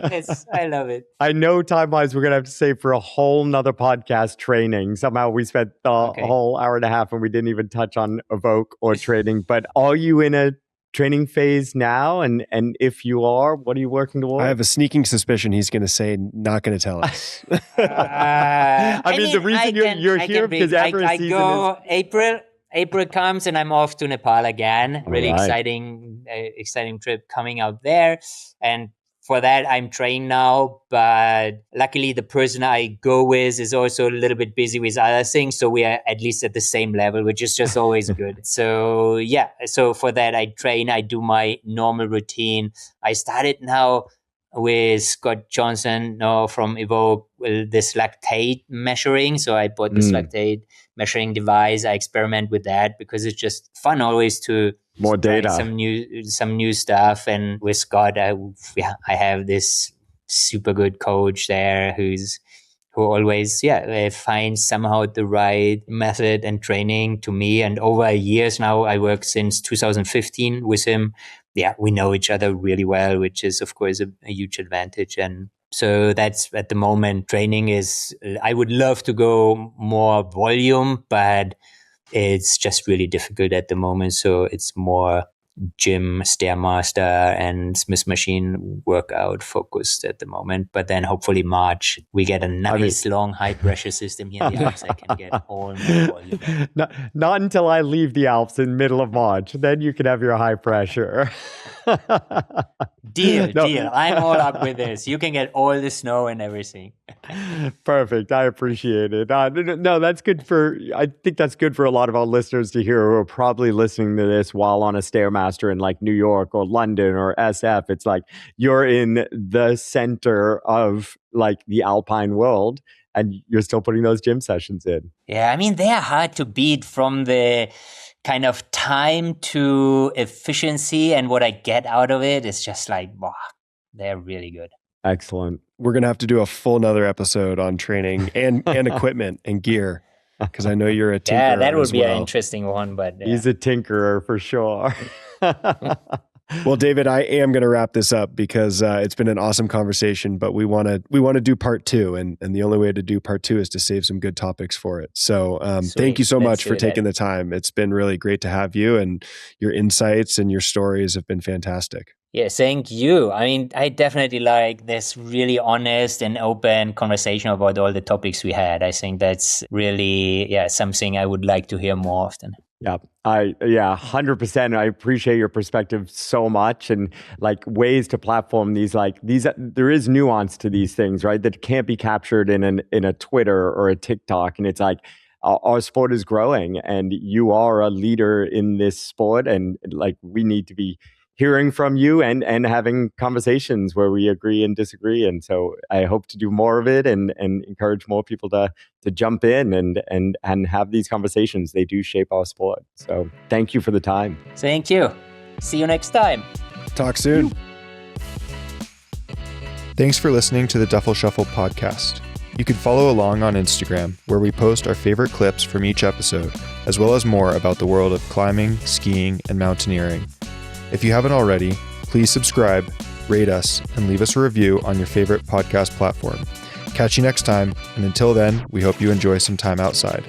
A: I love it.
B: I know time-wise we're going to have to save for a whole nother podcast training. Somehow we spent the whole hour and a half and we didn't even touch on Evoke or training. But are you in a training phase now? And if you are, what are you working towards?
C: I have a sneaking suspicion he's going to say, not going to tell us.
B: I mean, the reason you're here because Everest season is...
A: April comes and I'm off to Nepal again. Really exciting trip coming out there. And for that, I'm trained now, but luckily the person I go with is also a little bit busy with other things. So we are at least at the same level, which is just always good. So yeah, so for that I train, I do my normal routine. I started now with Scott Johnson from Evoke, this lactate measuring. So I bought this lactate measuring device. I experiment with that because it's just fun always to
B: more data,
A: some new stuff. And with Scott, I have this super good coach there who always finds somehow the right method and training to me. And over years now, I work since 2015 with him. Yeah, we know each other really well, which is of course a huge advantage. And so that's at the moment training is, I would love to go more volume, but it's just really difficult at the moment. So it's more gym, Stairmaster and Smith machine workout focused at the moment. But then hopefully March, we get a nice long high pressure system here in the Alps. I can get all more volume.
B: Not until I leave the Alps in middle of March. Then you can have your high pressure.
A: Deal. I'm all up with this. You can get all the snow and everything.
B: Perfect. I appreciate it. No, that's good I think that's good for a lot of our listeners to hear who are probably listening to this while on a Stairmaster in like New York or London or SF. It's like you're in the center of like the Alpine world and you're still putting those gym sessions in.
A: Yeah, I mean, they're hard to beat from the kind of time to efficiency, and what I get out of it is just like, wow, they're really good.
B: Excellent.
C: We're going to have to do a full nother episode on training and equipment and gear, because I know you're a tinkerer.
A: Yeah, that would be an interesting one. But
B: he's a tinkerer for sure.
C: Well, David, I am going to wrap this up because it's been an awesome conversation, but we want to do part 2, and the only way to do part 2 is to save some good topics for it. So thank you so much for taking the time. It's been really great to have you, and your insights and your stories have been fantastic.
A: Yeah, thank you. I mean, I definitely like this really honest and open conversation about all the topics we had. I think that's really, something I would like to hear more often.
B: Yeah, 100%. I appreciate your perspective so much, and like ways to platform these. There is nuance to these things, right? That can't be captured in a Twitter or a TikTok. And it's like our sport is growing, and you are a leader in this sport, and like we need to be hearing from you and having conversations where we agree and disagree. And so I hope to do more of it and encourage more people to jump in and have these conversations. They do shape our sport. So thank you for the time.
A: Thank you. See you next time.
C: Talk soon.
D: Thanks for listening to the Duffel Shuffle podcast. You can follow along on Instagram, where we post our favorite clips from each episode, as well as more about the world of climbing, skiing, and mountaineering. If you haven't already, please subscribe, rate us, and leave us a review on your favorite podcast platform. Catch you next time, and until then, we hope you enjoy some time outside.